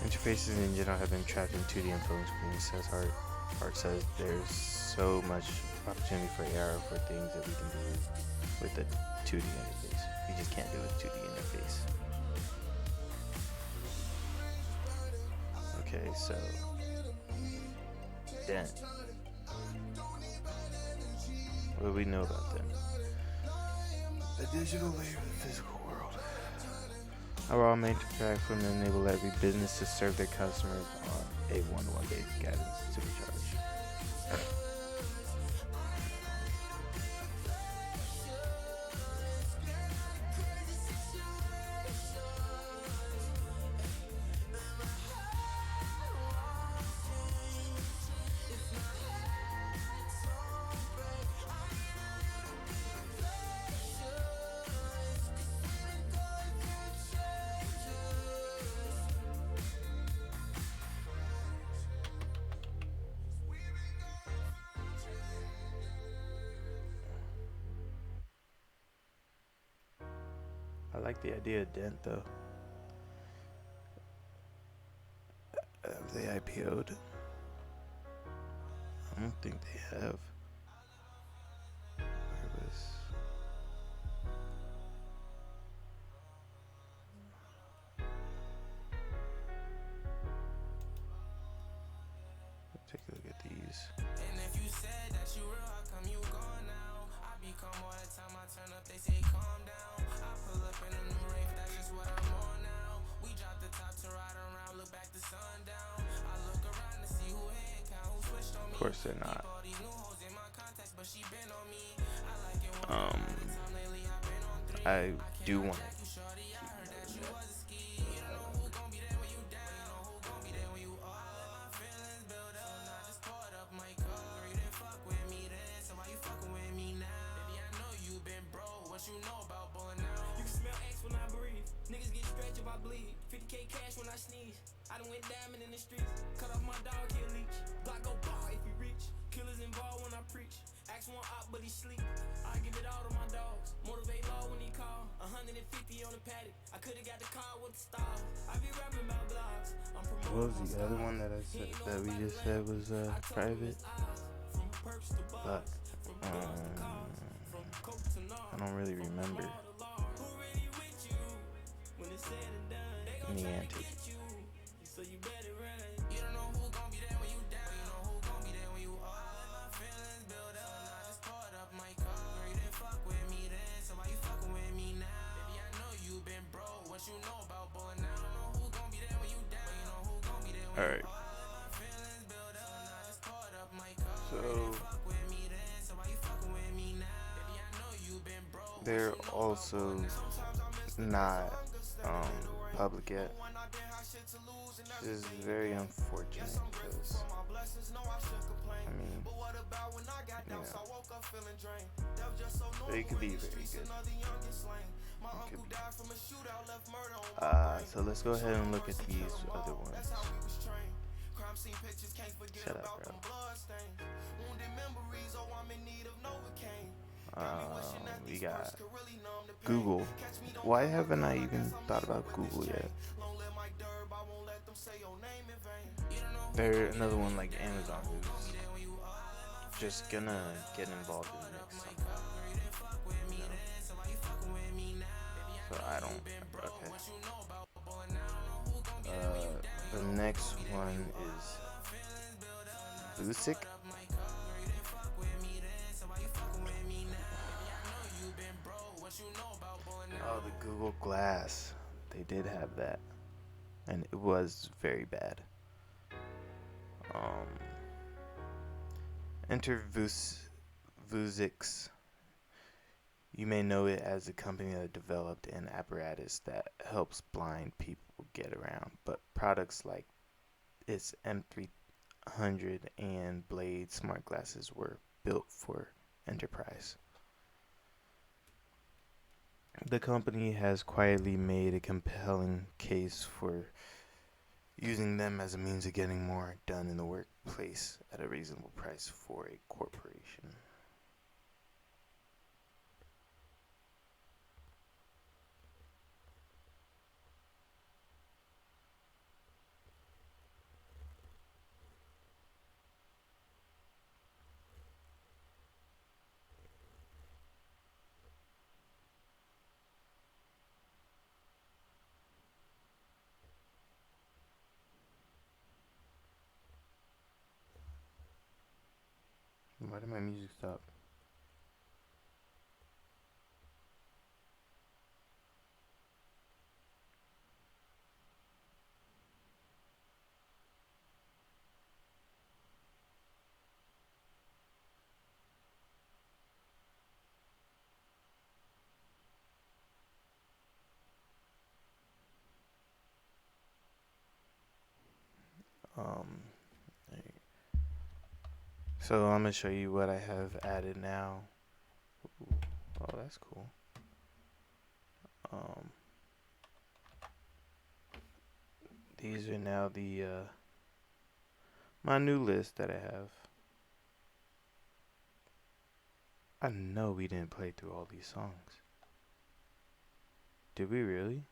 Interfaces in general have been trapped in 2D and phone screens, says Hart. Hart says there's so much opportunity for AR for things that we can do with a 2D interface. We just can't do a 2D interface. Okay, so then what do we know about them? The digital layer of the physical world. Our all main track from to enable every business to serve their customers on a one-to-one basis guidance supercharge. like the idea of Dent though. Have they IPO'd? I don't think they have. Purpose. Take a look at these. And if you said that you real, how come you gone now? I become all the time I turn up, they say calm down. I pull up in a new rave, that's just what I'm on now. We drop the top to ride around, look back to sundown. I look around to see who head count, who switched on me. Of course they're not. All these new hoes in my contacts, but she been on me. I like it when I had a time lately, I've been on 3. I do want to. You shorty, I heard that you was a ski. You don't know who gon' be there when you down. You know who gon' be there when you all. I let my feelings build up, so I just poured up my cup. You didn't fuck with me then, so why you fucking with me now? Baby, I know you been broke. What you know about bowling now? You can smell X when I breathe. Niggas get stretched if I bleed. 50K cash when I sneeze. I done went diamond in the streets. Cut off my dog, he'll leech. Block go bar if you reach. Killers involved when I preach. Ask one op, but he sleep. I give it all to my dogs. Motivate law when he call. 150 on the paddock. I could've got the car with the stars. I be rapping about blogs. I'm promoting. What was the other one that I said that we just said was private? But I don't really remember. Niantic. So you better run. You don't know who gon' be there when you down. You know who gon' be there when you all. I let my feelings build up, so I just poured up my cup. You didn't fuck with me then, so why you fucking with me now? Baby, I know you been broke. What you know about bowling now? You know who gon' be there when you down. You know who gon' be there when Alright. you all. I let my feelings build up, so I just poured up my cup. So You didn't fuck with me then, so why you fucking with me now? Baby, I know you been broke. they're also not public yet. Which is very unfortunate because I mean, yeah, they could be very good. So let's go ahead and look at these other ones. Shut up, bro. We got Google. Why haven't I even thought about Google yet? They're another one like Amazon who's just gonna get involved in the mix somehow. You know? So I don't. Okay. The next one is Lusic. Oh, the Google Glass. They did have that, and it was very bad. Enter Vuzix. You may know it as a company that developed an apparatus that helps blind people get around, but products like its M300 and Blade smart glasses were built for enterprise. The company has quietly made a compelling case for using them as a means of getting more done in the workplace at a reasonable price for a corporation. Why did my music stop? So I'm gonna show you what I have added now. Ooh, oh, that's cool. These are now the my new list that I have. I know we didn't play through all these songs. Did we really?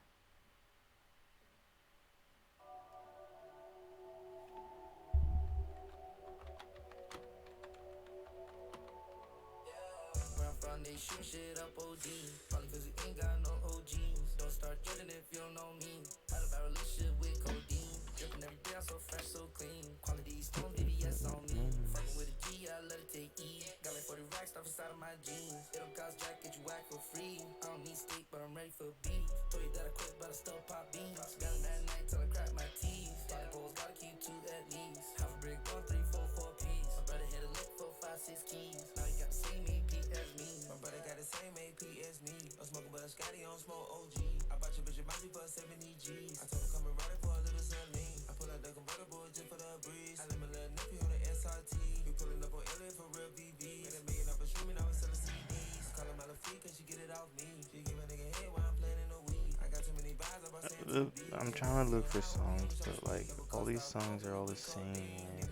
Where I'm from, they shoot shit up OG. Probably cause you ain't got no OGs. Don't start drinking if you don't know me. Had a bad relationship with codeine. Dripping every day, I'm so fresh, so clean. Quality stone, VVS on me. Fucking with a G, I let it take E. Got like 40 racks stuff inside of my jeans. It don't cost jack, get you whack for free. I don't need steak, but I'm ready for beef. Told you that I quit, but I still pop beans. Got it at night till I crack my teeth. Five bowls, gotta keep two at least. Half a brick, 1, 3, 4, 4 piece. My brother hit a lick, 4, 5, 6 keys. Now he got the same AP as me. My brother got the same AP as me. I'm smoking, but a Scotty on smoke OG. I bought your bitch a Mountie for 70 G's. I told her come and ride it for a little saline. I pull out the convertible just for the breeze. I let my little nephew on the SRT. We pulling up on LA for real VVs. Made a million off a streaming, I was selling CDs. Call her Malafie, cause she get it off me. She give a nigga head while I'm playing in the weed. I got too many buys, I bought saying I'm trying to look for songs, but like all these songs are all the same, man.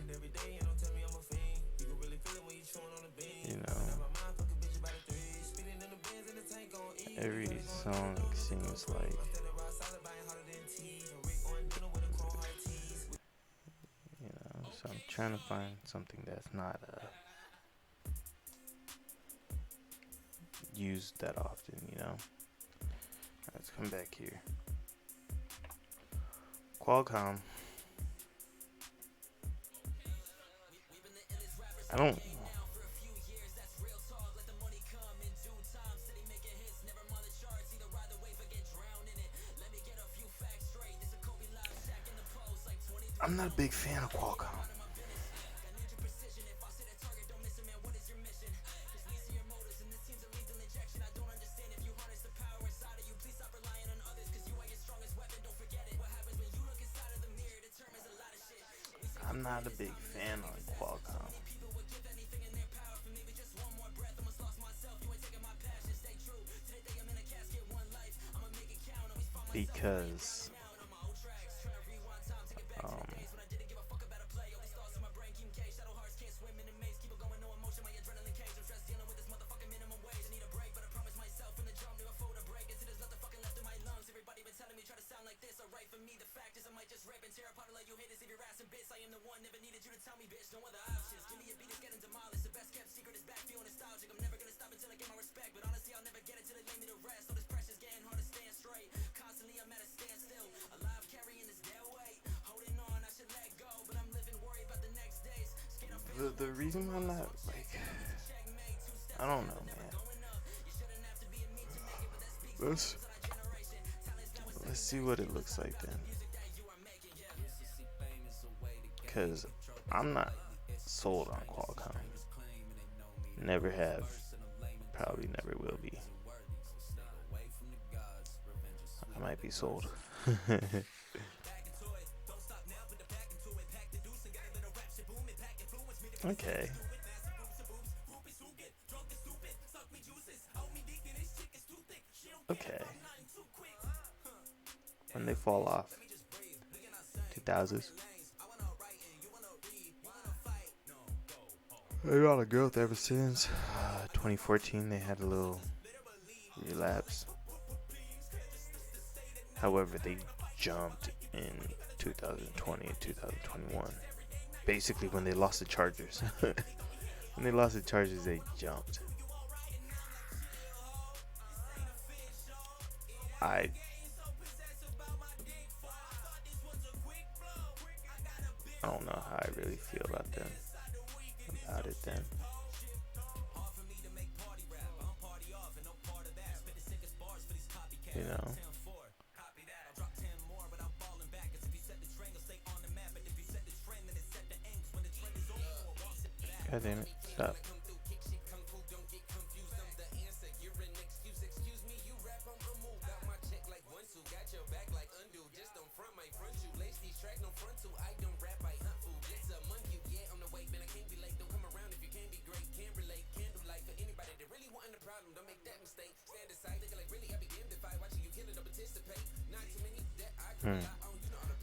You know, every song seems like, you know, so I'm trying to find something that's not used that often, you know. Let's come back here. Qualcomm. I don't. I'm not a big fan of Qualcomm. I'm not a big fan on Qualcomm. Because the reason why I'm not, like, I don't know, man. Let's see what it looks like then. Because I'm not sold on Qualcomm. Never have. Probably never will be. I might be sold. Okay. Okay. When they fall off. 2000s. They got a growth ever since 2014. They had a little relapse. However, they jumped in 2020 and 2021. Basically, when they lost the Chargers. When they lost the Chargers, they jumped. I don't know how I really feel about them. About it then. You know. God damn it, stop.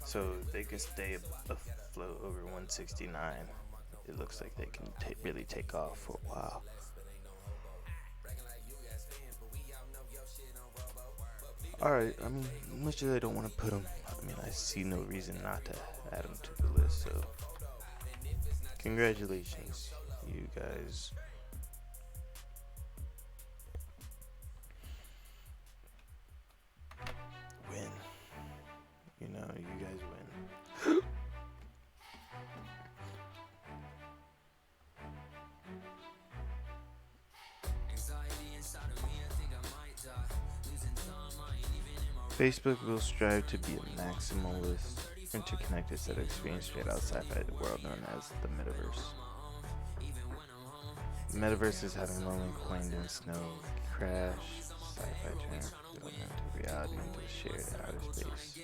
So they can stay afloat over 169. It looks like they can really take off for a while. Alright, I mean, much as I don't want to put them, I mean, I see no reason not to add them to the list, so congratulations, you guys. Win. You know, you guys win. Facebook will strive to be a maximalist, interconnected set of experience straight outside the world known as the Metaverse. The Metaverse is having long coined in snow crash, sci-fi term, augmented reality into the shared outer space.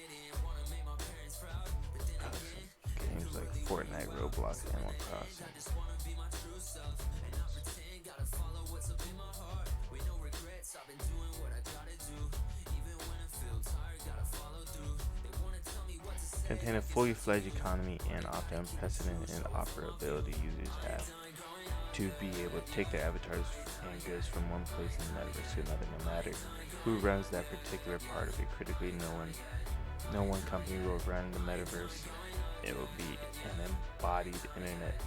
Games like Fortnite, Roblox, Animal Crossing. Contain a fully fledged economy and offer unprecedented interoperability. Users have to be able to take their avatars and goods from one place in the metaverse to another, no matter who runs that particular part of it. Critically, no one company will run the metaverse. It will be an embodied internet.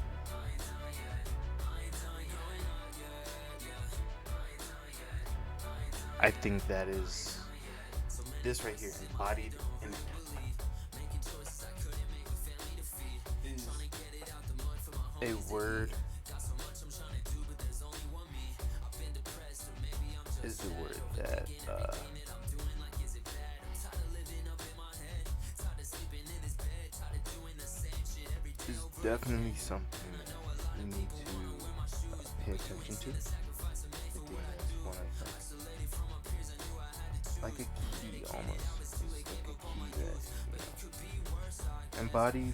I think that is this right here, embodied internet. A word is the word that is definitely something that we need to pay attention to. I think that's one of like a key almost. It's like a key that embodied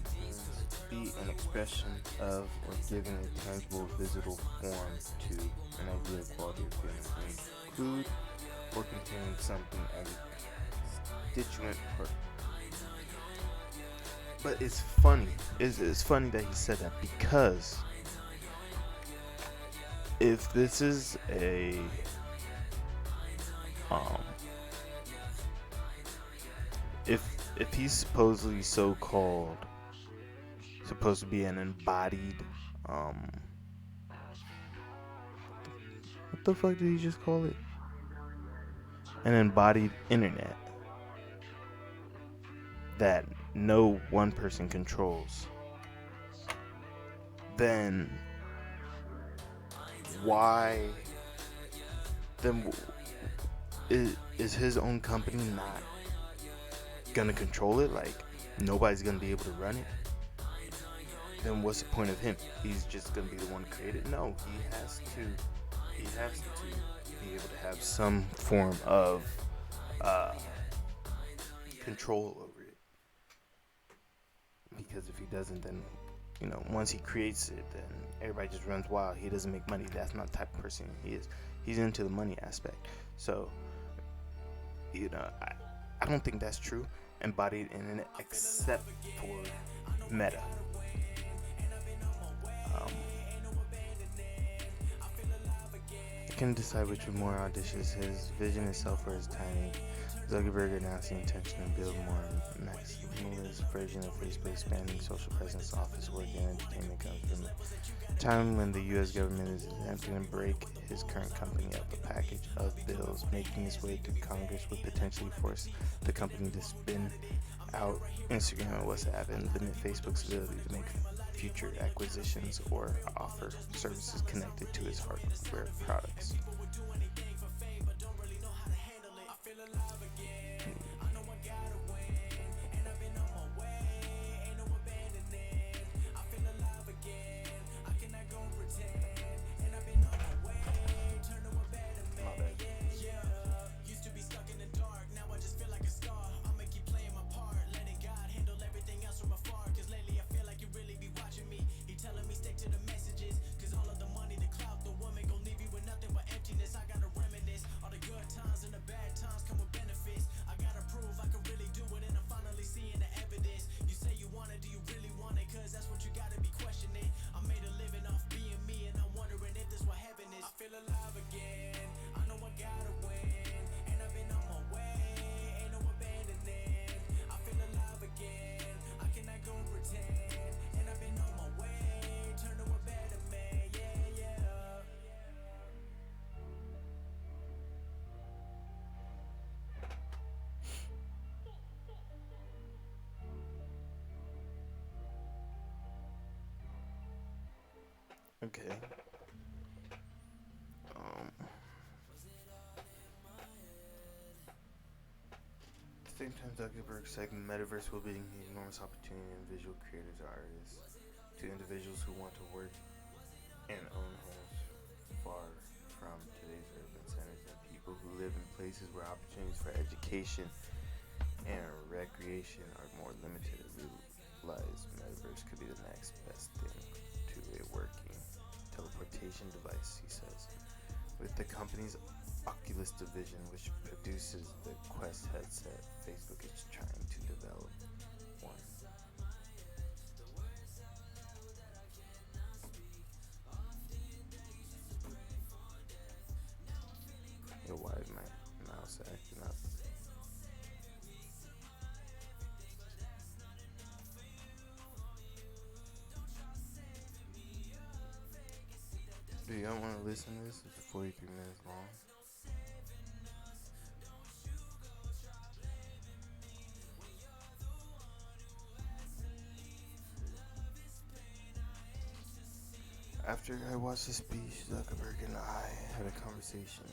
be an expression of or giving a tangible, visible form to an idea, quality, or feeling, include or containing something as a constituent part. But it's funny. It's funny that he said that, because if this is a if he's supposedly supposed to be an embodied what the fuck did he just call it? An embodied internet that no one person controls, then is his own company not gonna control it? Like, nobody's gonna be able to run it? Then what's the point of him? He's just gonna be the one to create it? No, he has to be able to have some form of control over it. Because if he doesn't, then once he creates it, then everybody just runs wild. He doesn't make money. That's not the type of person he is. He's into the money aspect. So I don't think that's true. Embodied internet, except for Meta. Can decide which is more audacious, his vision itself or his timing. Zuckerberg announced the intention to build more maximalist version of Facebook, expanding social presence, office work, and entertainment comes from a time when the U.S. government is attempting to break his current company up. A package of bills making its way through Congress would potentially force the company to spin out Instagram and WhatsApp and limit Facebook's ability to make future acquisitions or offer services connected to its hardware products. Telling me stick to the messages, cause all of the money, the clout, the woman gon' leave you with nothing but emptiness. I gotta run Okay. At the same time, Zuckerberg said the metaverse will be an enormous opportunity in visual creators and artists, to individuals who want to work and own homes far from today's urban centers, and people who live in places where opportunities for education and recreation are more limited. Realize metaverse could be the next best thing to a working teleportation device, he says. With the company's Oculus division, which produces the Quest headset, Facebook is trying to develop one. Yo, why is my mouse acting up? Do y'all want to listen to this? It's 43 minutes long. After I watched the speech, Zuckerberg and I had a conversation.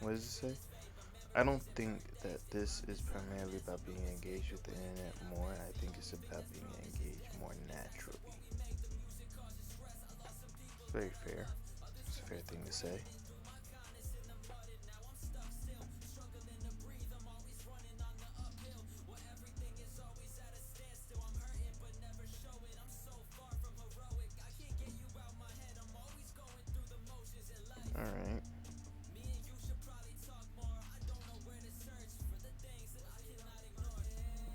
What does it say? I don't think that this is primarily about being engaged with the internet more. I think it's about being engaged more naturally. It's very fair. It's a fair thing to say. Alright.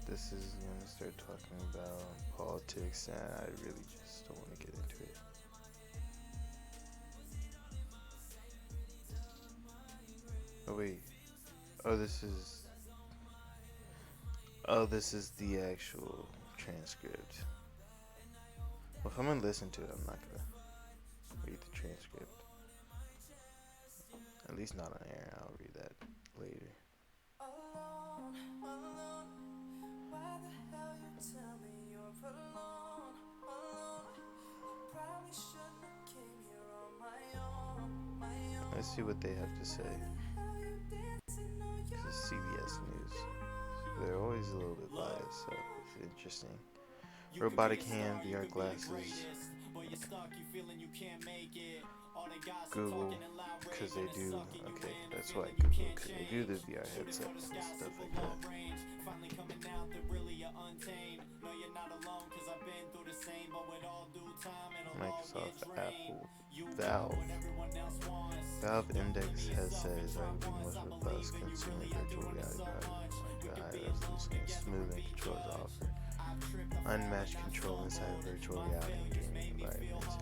This is going to start talking about politics, and I really just don't want to get into it. Oh wait. This is the actual transcript. Well, if I'm gonna listen to it, I'm not gonna read the transcript. At least not on air. I'll read that later. Let's see what they have to say. This is CBS News. They're always a little bit biased, so it's interesting. Robotic hand, VR glasses. Google, because they do. Okay, that's why Google, because they do the VR headset and stuff like that. Microsoft, Apple, Valve Index headset is arguably the most robust consumer virtual reality product. Like high resolution and smooth and controls offer unmatched control inside virtual reality and gaming environments.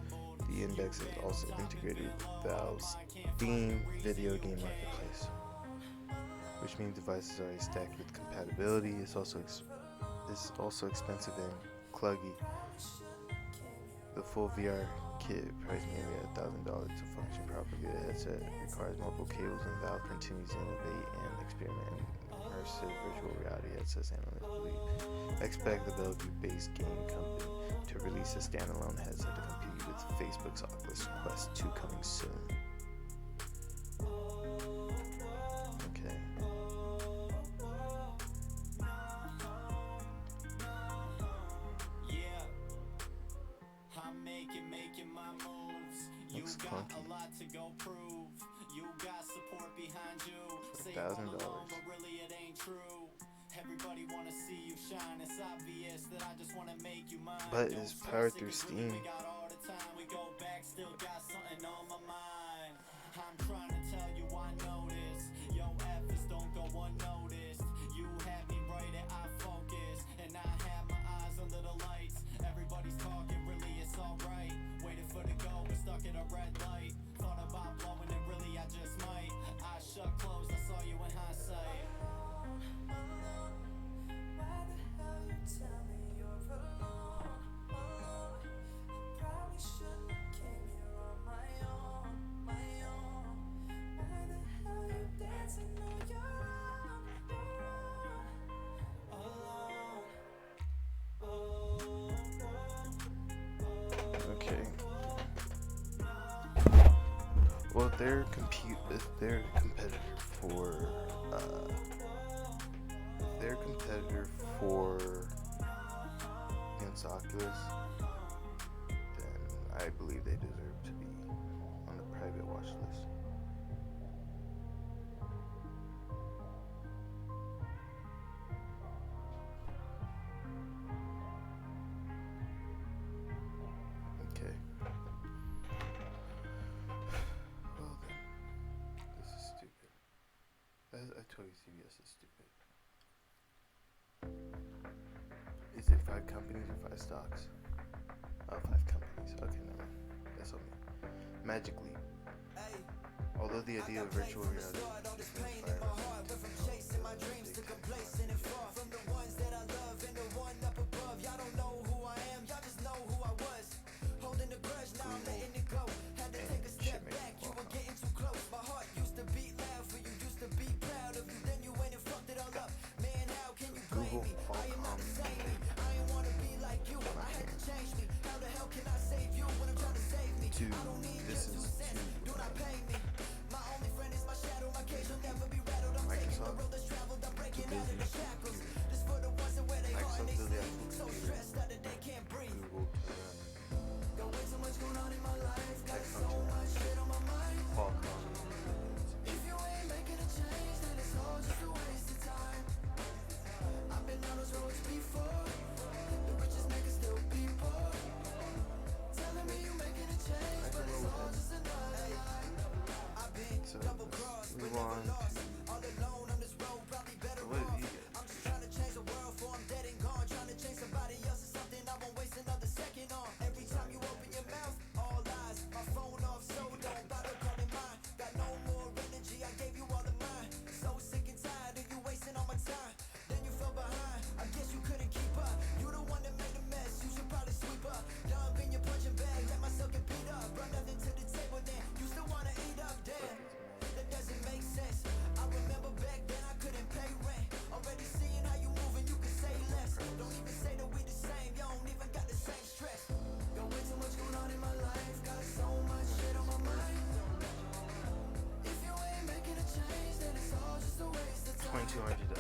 The Index is also integrated with Valve's Steam video game marketplace, which means devices are already stacked with compatibility. It's also expensive and cluggy. The full VR kit, priced nearly $1,000 to function properly. The headset requires multiple cables, and Valve continues to innovate and experiment in immersive virtual reality headsets. Analysts believe. Expect the Belgium-based game company to release a standalone headset to compete with Facebook's Oculus Quest 2 coming soon. Okay. Looks clunky. $1,000. But it's powered through Steam. I'm trying to tell you I notice your efforts don't go unnoticed. You had me right at eye focus, and I had my eyes under the lights. Everybody's talking, really it's alright. Waited for the go, but stuck at a red light. Thought about blowing it, really I just might. if their competitor for against Oculus, then I believe they deserve to be on the private watch list. Okay. Well then, this is stupid. I told you CBS is stupid. Is it 5 companies or 5 stocks? Oh, 5 companies. Okay, never mind. That's on me. Magic Leap. Although the idea of virtual reality is inspiring, Google Qualcomm. Two. This is two. Microsoft. Too busy. Microsoft built the actual computer. Google tech function. Qualcomm. So let's move on to what did he get?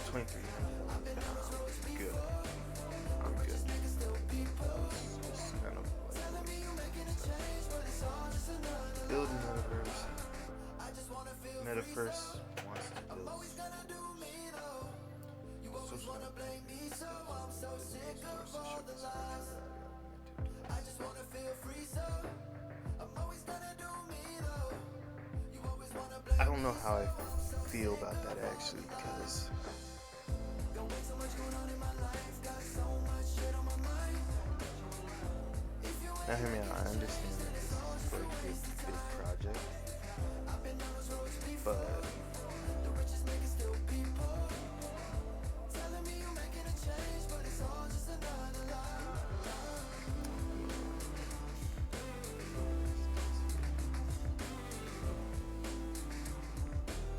$2,300. Good. I'm good. Just kind of like build a Metaverse. Metaverse wants to build social I don't know how I feel about that actually, because now hear me out. I understand that this is like a big project, but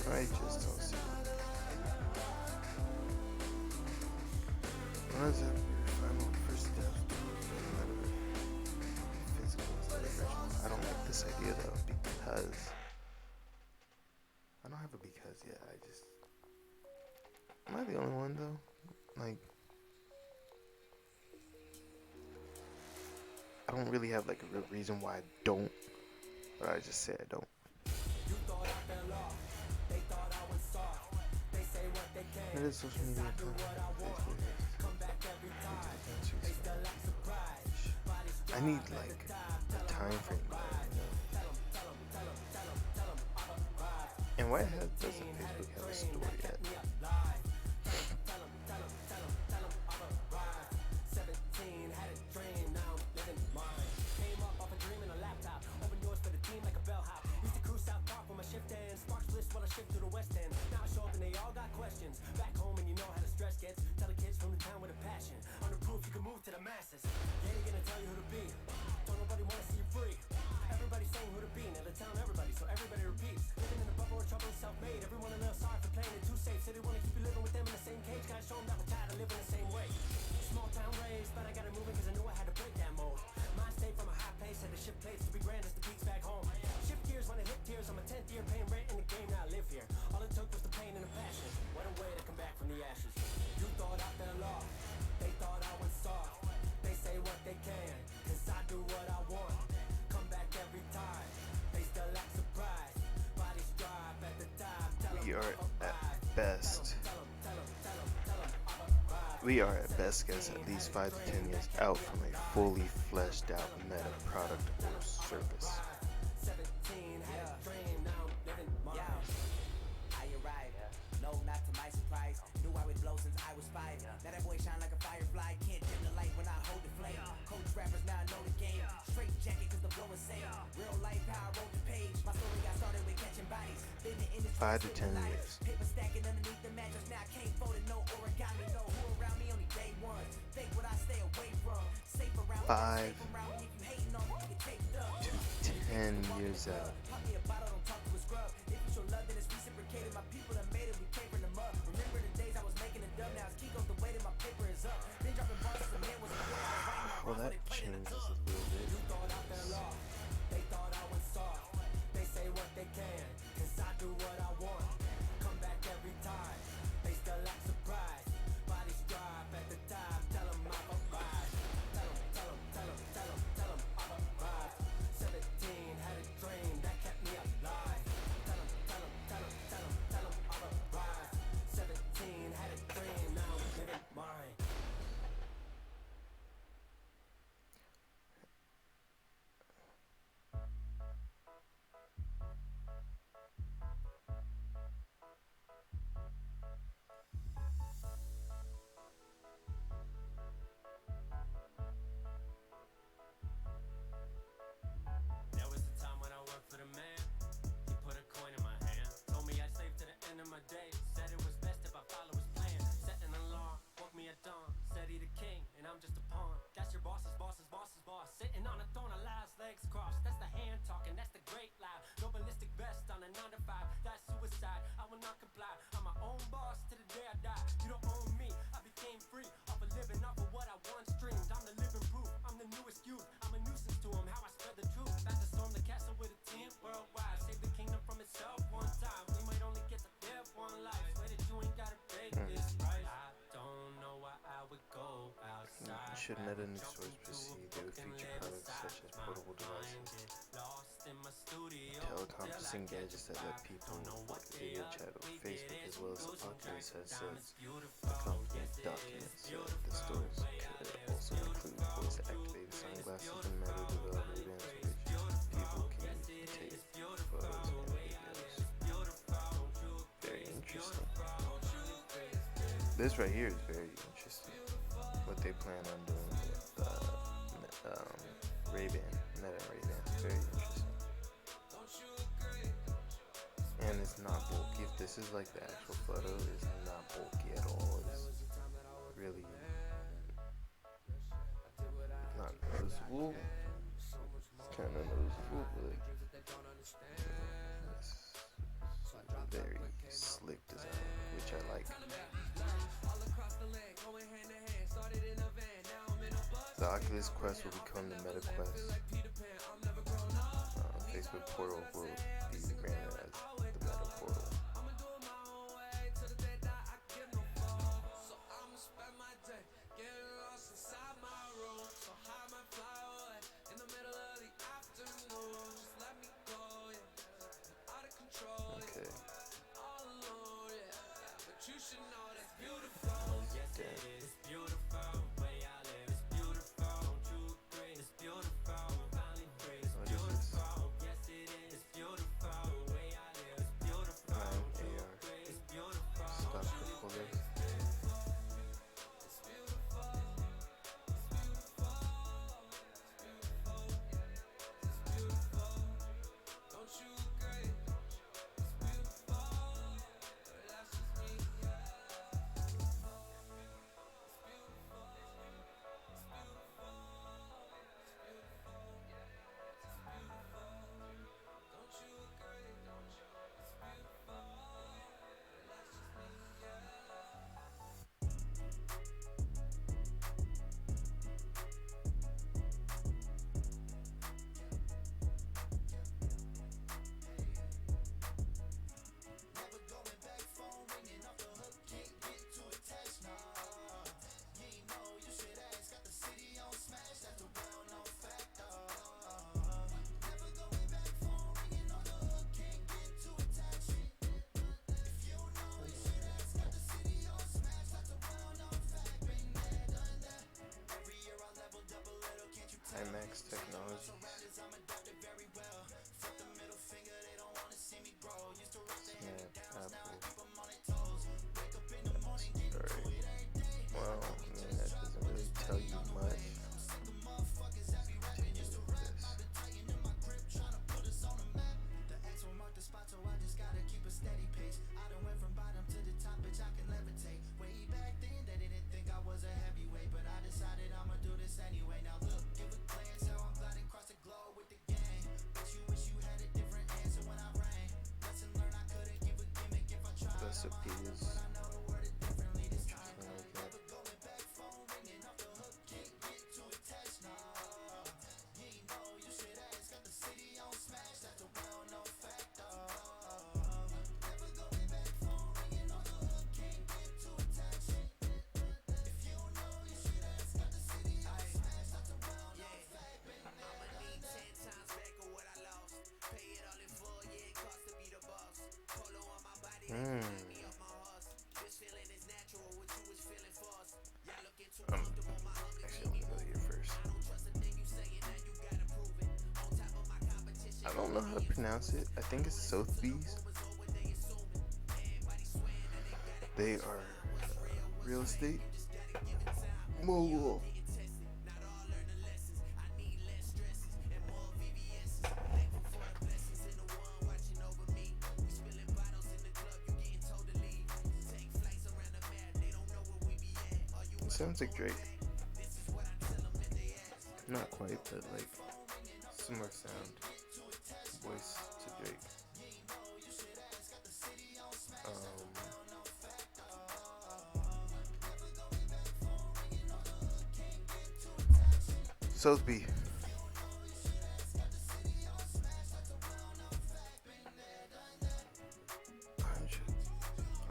I just don't see it. What is it? Final first steps to physical instead of virtual. I don't like this idea though, because I don't have a because yet. Am I the only one though? Like, I don't really have like a real reason why I don't, but I just say I don't. It is social media. I need like a time frame, you know? And why doesn't Facebook have a store yet? way to come back from the ashes. You thought I fell off, they thought I was soft. They say what they can, cause I do what I want. Come back every time, they still act surprised. Bodies drive at the time. We are at best. We are at best guess at least 5 to 10 years out from a fully fleshed out meta product or service. No, not to my surprise. Knew I would blow since I was 5. Now that boy shine like a firefly. Can't dim the light when I hold the flame. Coach rappers now know the game. Straight jacket cause the blow is safe. Real life how I wrote the page. My story got started with catching bodies. Been in the industry 5 to 10 years. Paper stacking underneath the mattress. Now I can't fold it, no origami. No who around me only day one. Think what I stay away from. Safe around 5 me. If you hating on me, you get taped up. to 10 years out. Pop me a bottle, don't talk to a scrub. If you show love, then it's reciprocated. My people that made it, we came from the mud. Remember the days I was making a dub. Now it's Kiko's the way that my paper is up. Been dropping bars as a man was a boy. I was writing. Well, that changes a little bit. You thought I fell off. They thought I was soft. They say what they can, cause I do what I want. Come back every time. They still act surprised. Bodies drive at the time. Tell them I'm arrived. Tell them I'm arrived. 17 had a dream that kept me alive. Tell them I'm arrived. 17 had a dream, now I'm living mine. There was a time when I worked for the man. He put a coin in my hand. Told me I'd save to the end of my days. Said it was best if I follow his plan. Set an alarm, woke me at dawn. Said he the king, and I'm just a pawn. That's your boss's boss's boss's boss. Sitting on a throne, last legs crossed. That's the hand talking, that's the great loud. No ballistic vest on a 9 to 5. That's suicide, I will not comply. I'm my own boss to the day I die. You don't own me, I became free. Off of living off of what I once dreamed. I'm the living proof, I'm the newest youth. I'm a nuisance to him, how I spread the truth. About to storm the castle with a team worldwide. Save the kingdom from itself one time. We might only get to live one life. Swear that you ain't gotta pay this price. I don't know why I would go outside. Should Meta new stores proceed, they would feature products such as portable devices, teleconferencing gadgets that let people like video chat or Facebook, as well as Oculus headsets accompanying documents. The stores could also include voice-activated sunglasses and Meta developed events which people can take photos and videos. Very interesting. This right here is very interesting. What they plan on doing with Ray-Ban, Meta Ray-Ban, very interesting. And it's not bulky. If this is like the actual photo, it's not bulky at all. It's really not noticeable. It's kind of noticeable, but it's very slick design, which I like. The Oculus Quest will become the Meta Quest. Facebook Portal will be rebranded as the Meta Portal. Okay. What is this? Next technologies. Snap, Apple. Alright. Well, I mean, that doesn't really tell you much. Continue with this. Recipes. Interesting like that. Actually, I'm gonna go here first. I don't know how to pronounce it. I think it's Sotheby's. They are real estate mogul. It sounds like Drake. Not quite, but like similar sound, voice to Drake. Sotheby.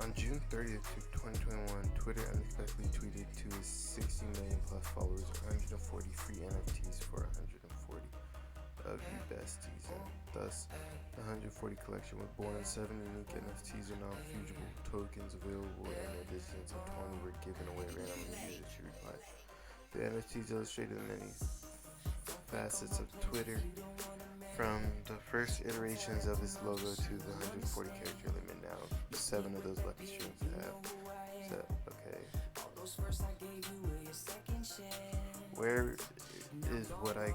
On June 30th, 2021, Twitter unexpectedly tweeted to his 60 million plus followers 140 free NFTs for 140 of the besties, and thus the 140 collection was born. 7 unique NFTs are now fungible tokens available, in addition to 20 were given away randomly, she replied. The NFTs illustrated many facets of Twitter, from the first iterations of its logo to the 140 character limit. Now 7 of those lucky streams have set. Okay. Where is what I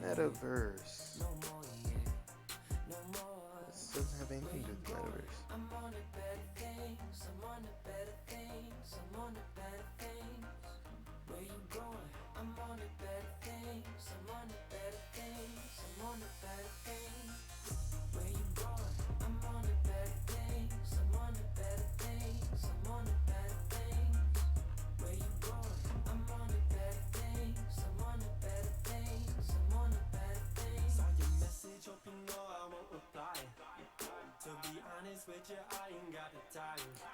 Metaverse. This doesn't have anything to do with Metaverse.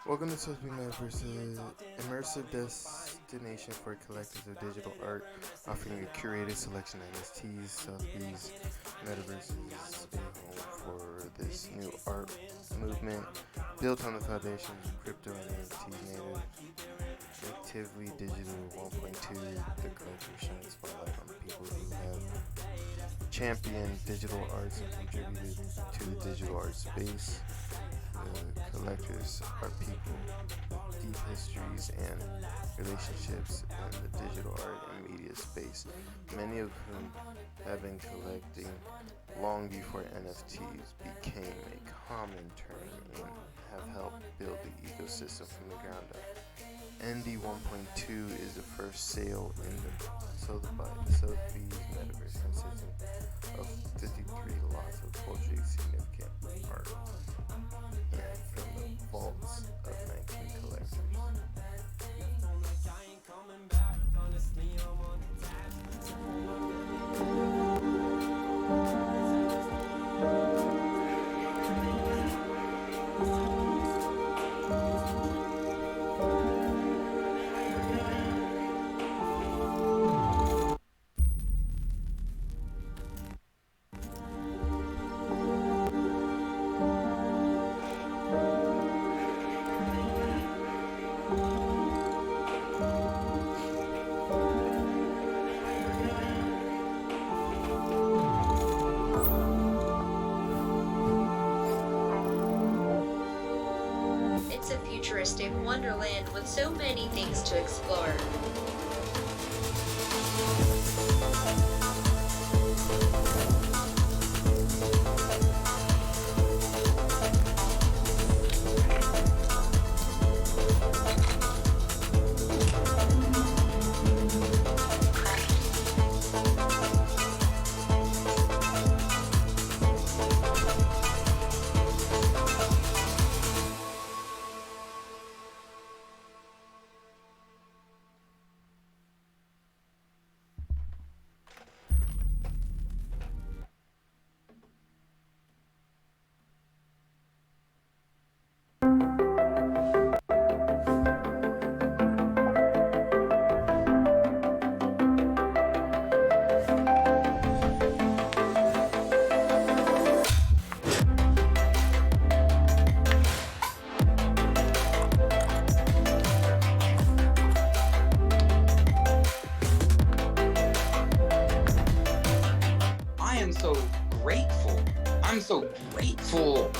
Welcome to Sotheby Metaverse, an immersive destination for collectors of digital art, offering a curated selection of NFTs. Sotheby's Metaverse is a home for this new art movement, built on the foundation of crypto and NFT natively digital 1.2. The collector shines spotlight on the people who have championed digital arts and contributed to the digital art space. The collectors are people with deep histories and relationships in the digital art and media space, many of whom have been collecting long before NFTs became a common term and have helped build the ecosystem from the ground up. ND 1.2 is the first sale in the Sotheby's Metaverse, consisting of 53 lots of culturally significant art and from the vaults of 19 collectors. futuristic wonderland with so many things to explore. I am so grateful. I'm so grateful.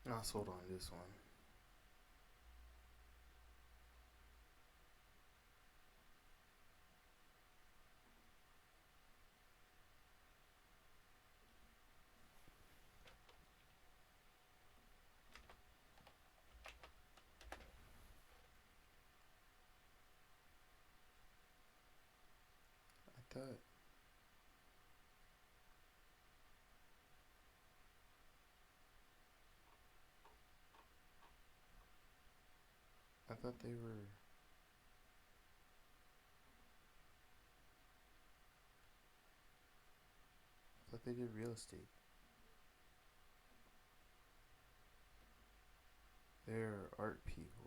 Not sold on this one. I thought they were. I thought they did real estate. They're art people.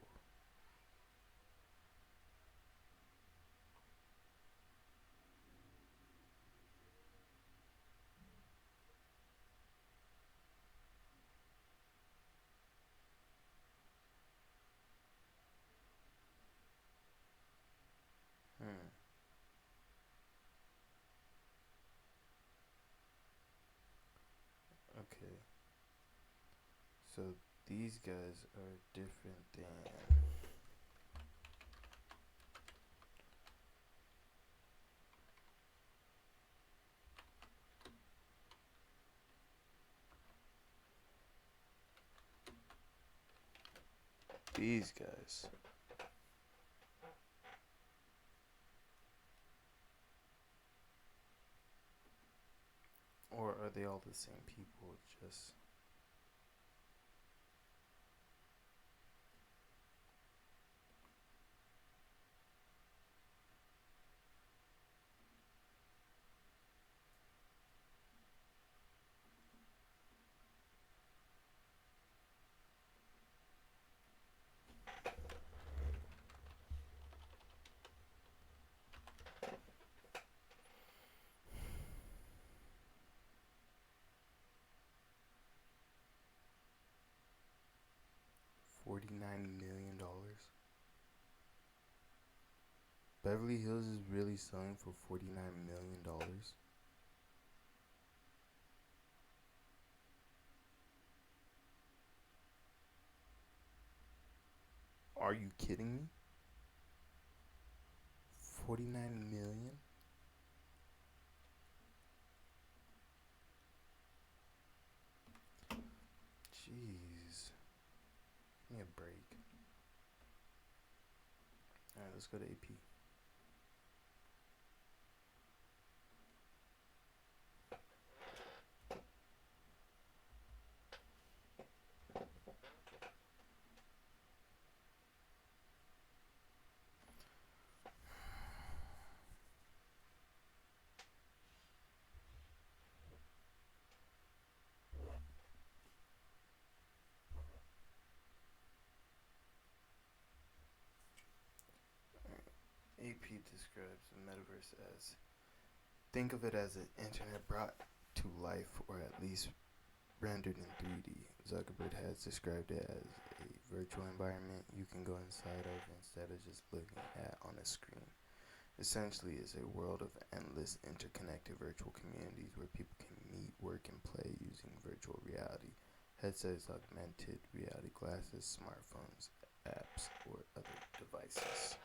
Okay. So these guys are different than these guys. Or are they all the same people? Just $49 million. Beverly Hills is really selling for $49 million. Are you kidding me? 49 million? Jeez. Give me a break. Alright, let's go to AP. AP describes the metaverse as, think of it as an internet brought to life, or at least rendered in 3D. Zuckerberg has described it as a virtual environment you can go inside of instead of just looking at on a screen. Essentially, it's a world of endless interconnected virtual communities where people can meet, work, and play using virtual reality, headsets, augmented reality glasses, smartphones, apps, or other devices.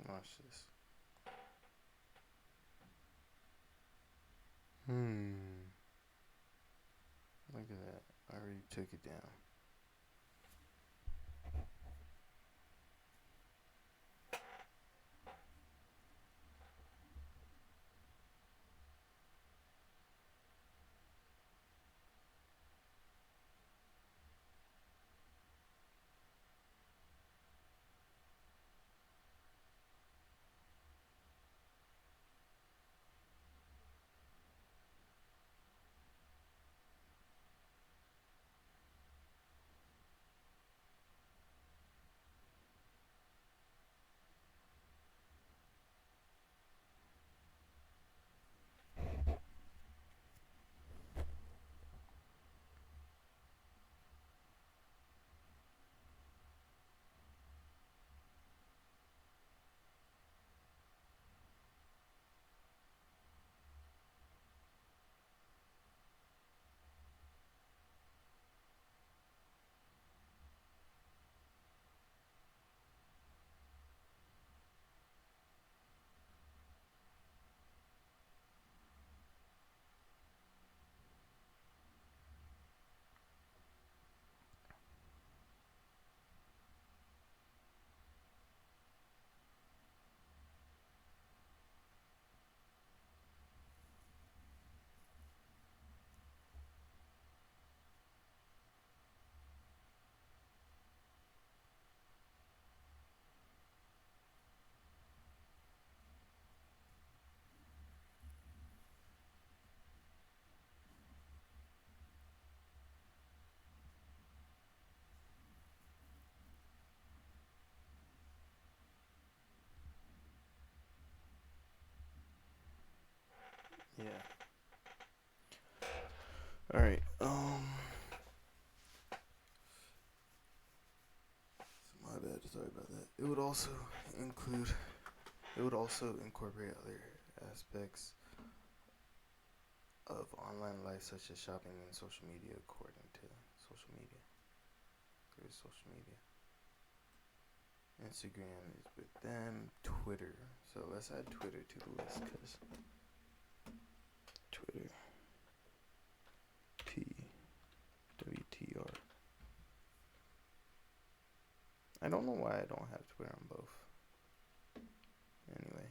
Watch this. Look at that. I already took it down. Yeah. Alright, my bad, sorry about that. It would also incorporate other aspects of online life such as shopping and social media according to social media. There's social media. Instagram is with them. Twitter. So let's add Twitter to the list because Twitter. TWTR. I don't know why I don't have Twitter on both. Anyway.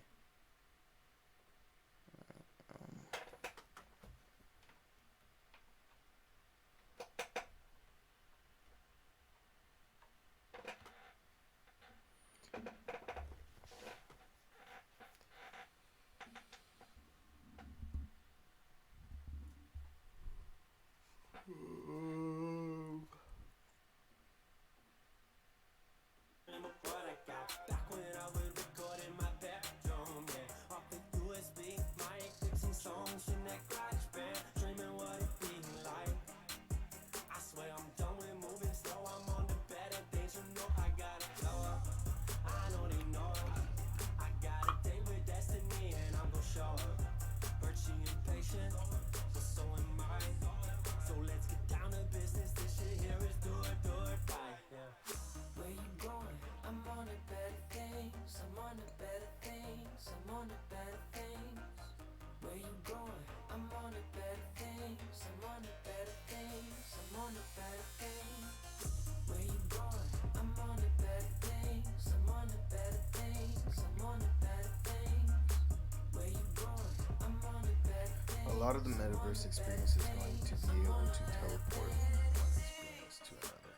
A lot of the metaverse experience is going to be able to teleport from one experience to another.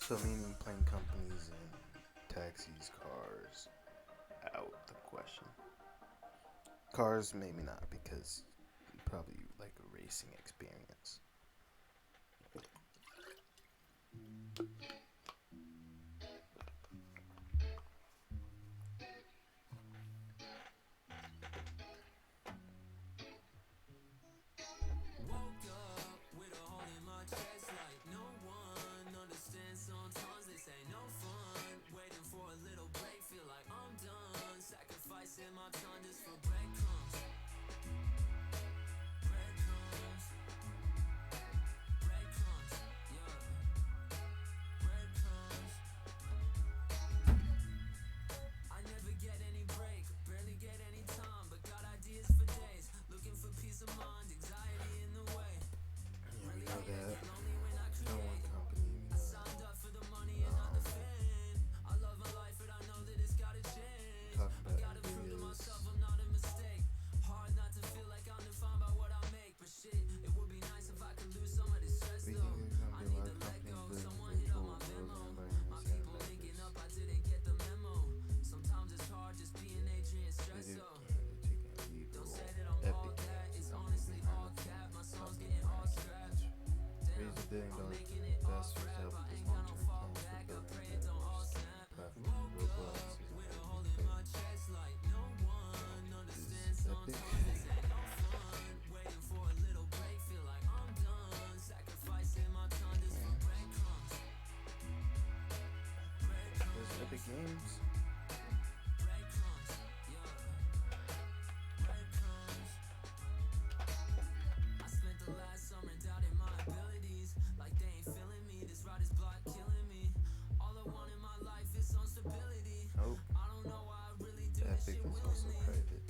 So meaning plane companies and taxis, cars, out the question. Cars maybe not because probably like a racing experience. Epic Games. Nope. Epic is also private.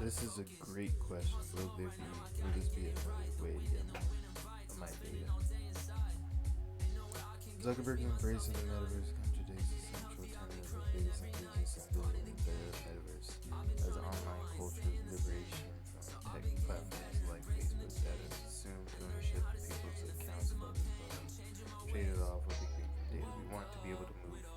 This is a great question. Will this be another way to get my data? Zuckerberg embracing the metaverse contradicts the central tenet of the biggest enthusiasts in building the metaverse as online culture liberation from tech platforms like Facebook that has assumed ownership of people's accounts above and below, traded off what we think from data. We want to be able to move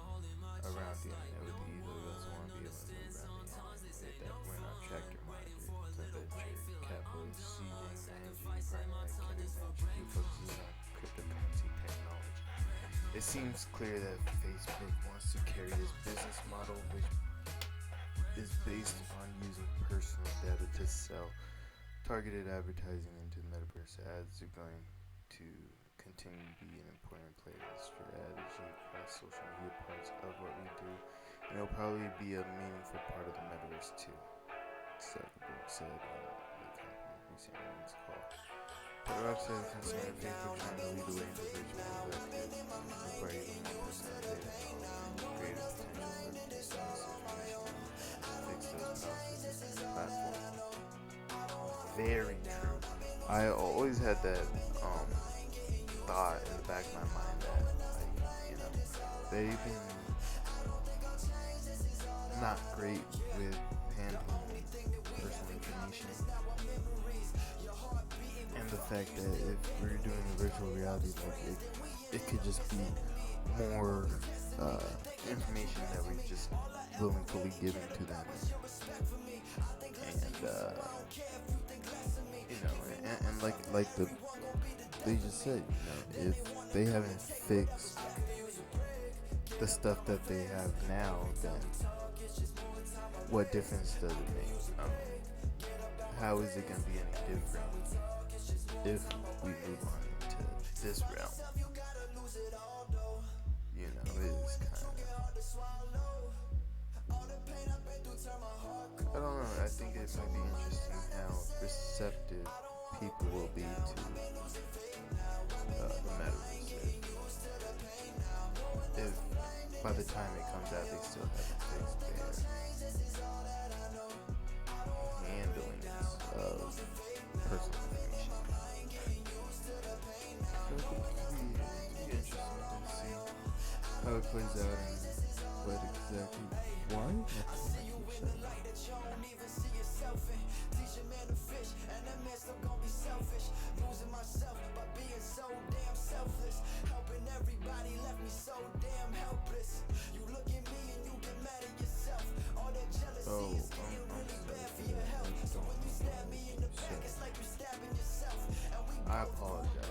around the internet with the ether. We also want to be able to move around the internet with that we're not tractor monitored. The venture capitalists seizing, managing, primary activity, who focuses on cryptocurrency technology. It seems clear that Facebook wants to carry this business model, which is based on using personal data to sell targeted advertising into the metaverse. Ads are going to continue to be an important part of the strategy across social media parts of what we do, and it'll probably be a meaningful part of the metaverse too. Zuckerberg said on the company's recent earnings call. Rock said consumer Facebook trying to lead the way into virtual reality, requiring personal data and creative potential for business information and fix those problems platform. Very true. I always had that thought in the back of my mind that they've been not great with handling personal information. And the fact that if we're doing a virtual reality, like it could just be more information that we're just willingly giving to them, and like they just said, if they haven't fixed the stuff that they have now, then what difference does it make? How is it gonna be any different if we move on into this realm? It's kind of, I don't know, I think it might be interesting how receptive people will be to the metaverse. If by the time it comes out they still haven't fixed their handling of personal information. So I think it'll be interesting to see how it plays out and what exactly why. you don't even see yourself in. Teach a man to fish, and that man still gon' be selfish. Losing myself by being so damn selfless. Helping everybody left me so damn helpless. You look at me and you get mad at yourself. All that jealousy is getting really bad for your health. So when you stab me in the back, it's like you're stabbing yourself. And we I apologize.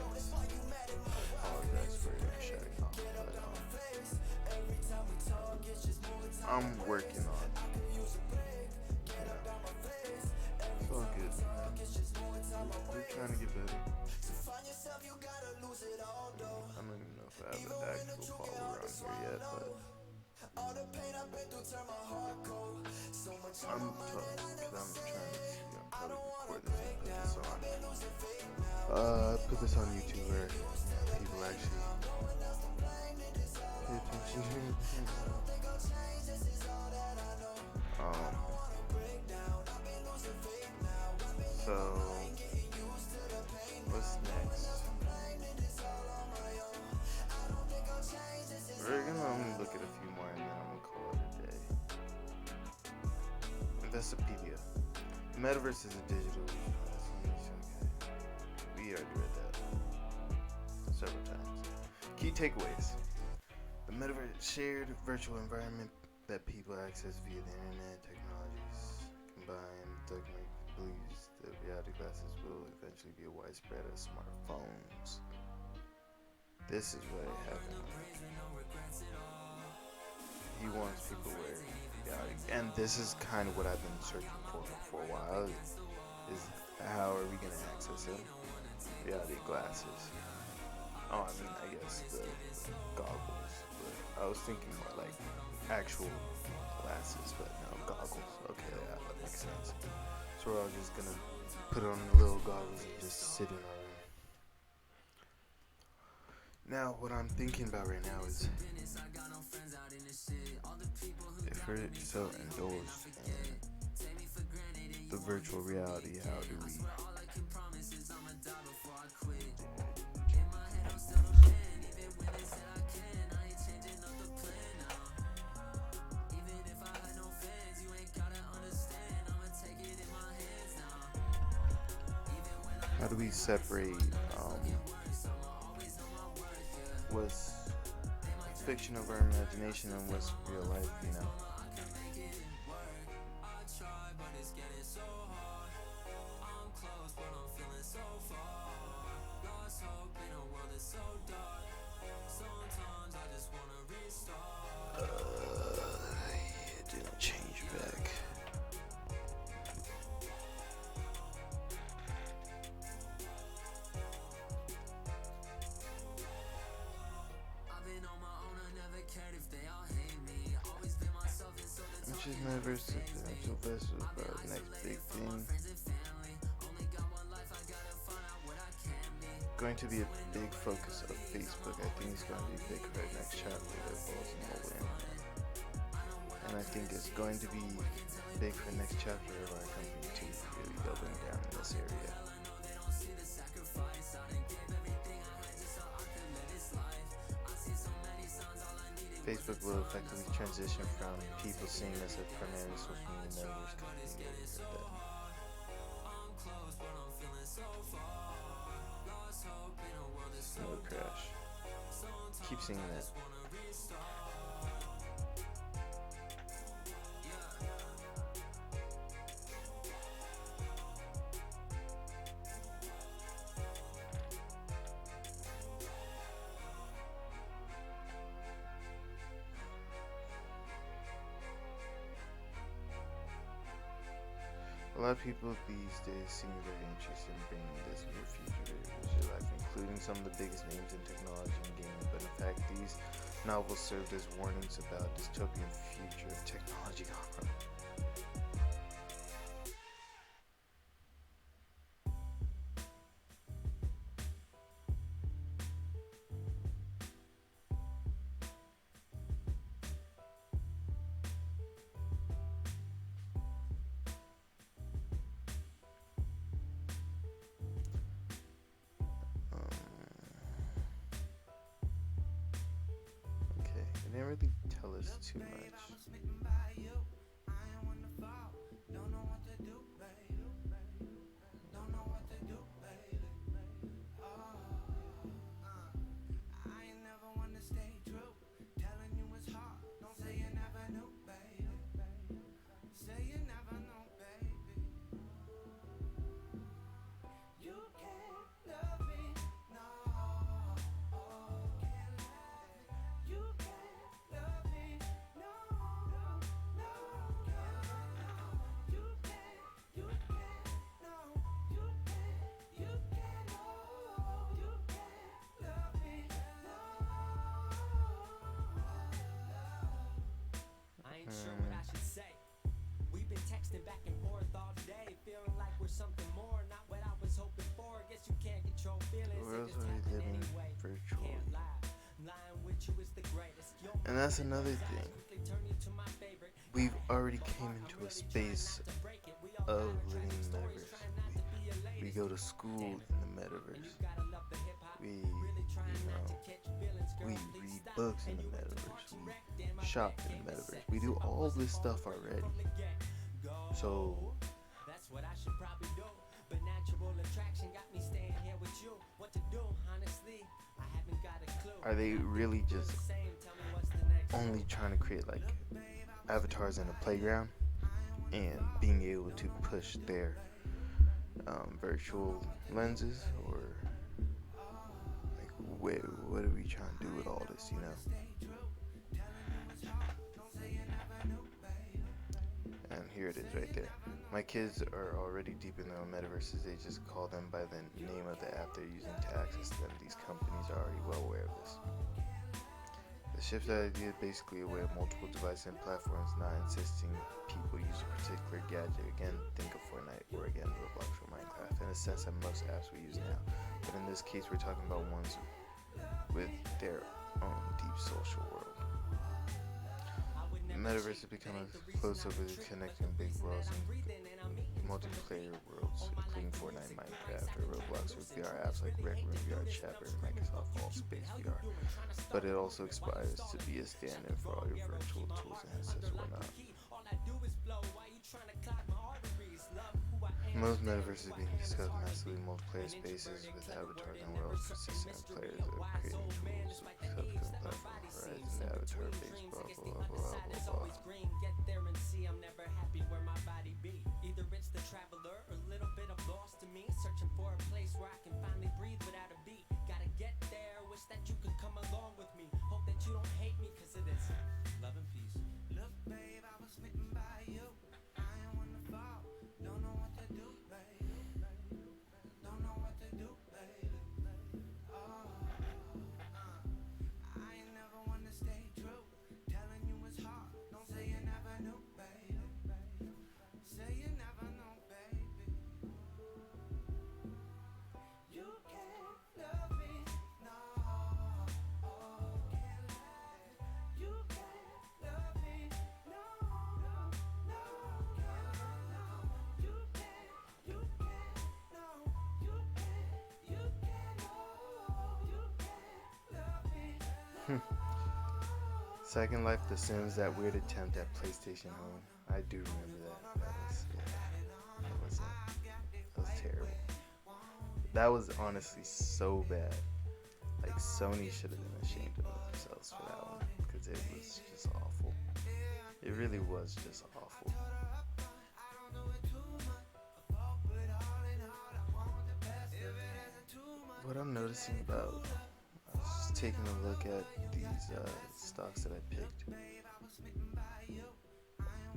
Apologize for your shutting off, but I'm working on it. It's all good, man. We're trying to get better. I don't even know if I have an actual follower on here yet, but I'm trying to see. I'm probably record this and put this on YouTube where people actually pay attention to it. So what's next? We're gonna only look at a few more and then I'm gonna call it a day. Investopedia. The Metaverse is a digital. We already read that several times. Key takeaways. The Metaverse is a shared virtual environment that people access via the internet technologies. Combined, Darkness believes that reality glasses will eventually be widespread as smartphones. This is what happened. He wants people to wear reality, and this is kind of what I've been searching for a while. Is how are we gonna access it? Reality glasses. Oh, I mean, I guess the goggles. But I was thinking more like actual glasses, but no, goggles. Okay, yeah, that makes sense. So we're all just gonna put on the little goggles and just sit in our room. Now, what I'm thinking about right now is if we're so indulged in the virtual reality, how do we separate what's fiction of our imagination and what's real life, you know? It didn't change back. Which is Metaverse, the potential vessel about the next big thing. Going to be a big focus of Facebook. I think it's going to be big for the next chapter that falls in mobile internet. And I think it's going to be big for the next chapter of our company too, really doubling down in this area. Facebook will effectively transition from people seeing us as primarily social media metaverse company. Slow crash. Keep seeing that. A lot of people these days seem very interested in bringing this new future to visual life, including some of the biggest names in technology and gaming, but in fact these novels served as warnings about dystopian future of technology gone. They didn't really tell us too much. world's already living virtually. And that's another thing. We've already came into a space of living in the metaverse. We go to school in the metaverse. We read books in the metaverse. We shop in the metaverse. We do all this stuff already. So are they really just only trying to create like avatars in a playground and being able to push their virtual lenses, or like what are we trying to do with all this, you know? And here it is right there. My kids are already deep in their own metaverses. They just call them by the name of the app they're using to access them. These companies are already well aware of this. The shift idea is basically a way of multiple devices and platforms, not insisting people use a particular gadget. Again, think of Fortnite, or again, Roblox or Minecraft, in a sense that most apps we use now. But in this case, we're talking about ones with their own deep social world. The metaverse has become a close-over connecting big worlds and multiplayer worlds, including Fortnite, Minecraft, or Roblox, or VR apps like Rec Room, VR Chat, or Microsoft Space VR. But it also aspires to be a stand-in for all your virtual tools and headsets or whatnot. Most metaverses are being discussed massively multiplayer spaces with avatars and worlds consistent with players that are creating tools with subsequent platform horizon avatar-based blah blah blah blah blah blah. Get there and see I'm never happy where my body be. Either it's the traveler or a little bit of lost to me, searching for a place where I can finally breathe without a beat. Gotta get there, wish that you could come along with me. Hope that you don't hate me cause it is love and peace. Look, babe, I was smitten by you. I ain't wanna fall. Don't know what to do, babe. Don't know what to do, babe. I ain't never wanna stay true. Telling you it's hard. Don't say you never knew, baby. Say you never know, baby. You can't love me, no. Can't lie. You can't love me, no, no, no. Can't lie, no. You can't, no. You can't, oh. You can't love me. Second Life, The Sims, that weird attempt at PlayStation Home. I do remember that. That was terrible. That was honestly so bad. Like, Sony should have been ashamed of themselves for that one, because it was just awful. It really was just awful. What I'm noticing about, I was just taking a look at these stocks that I picked.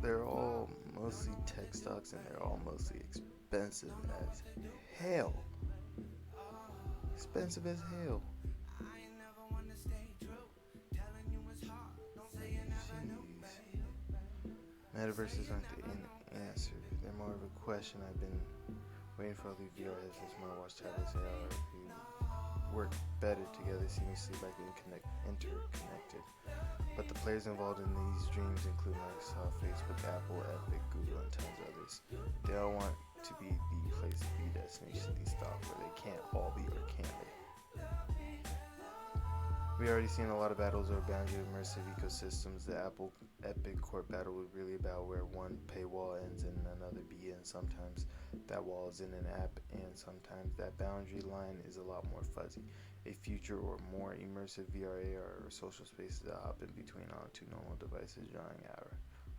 They're all mostly tech stocks, and they're all mostly expensive as hell. Expensive as hell. Metaverses aren't the answer. They're more of a question. I've been waiting for all these VR headsets, smartwatch tablets, AR, work better together seamlessly by being interconnected. But the players involved in these dreams include Microsoft, Facebook, Apple, Epic, Google, and tons of others. They all want to be the place to be, destination to be stopped, where they can't all be, or can they? We already seen a lot of battles over boundary immersive ecosystems. The Apple Epic court battle was really about where one paywall ends and another begins. Sometimes that wall is in an app, and sometimes that boundary line is a lot more fuzzy. A future or more immersive VR, AR, or social spaces that hop in between on two normal devices, drawing out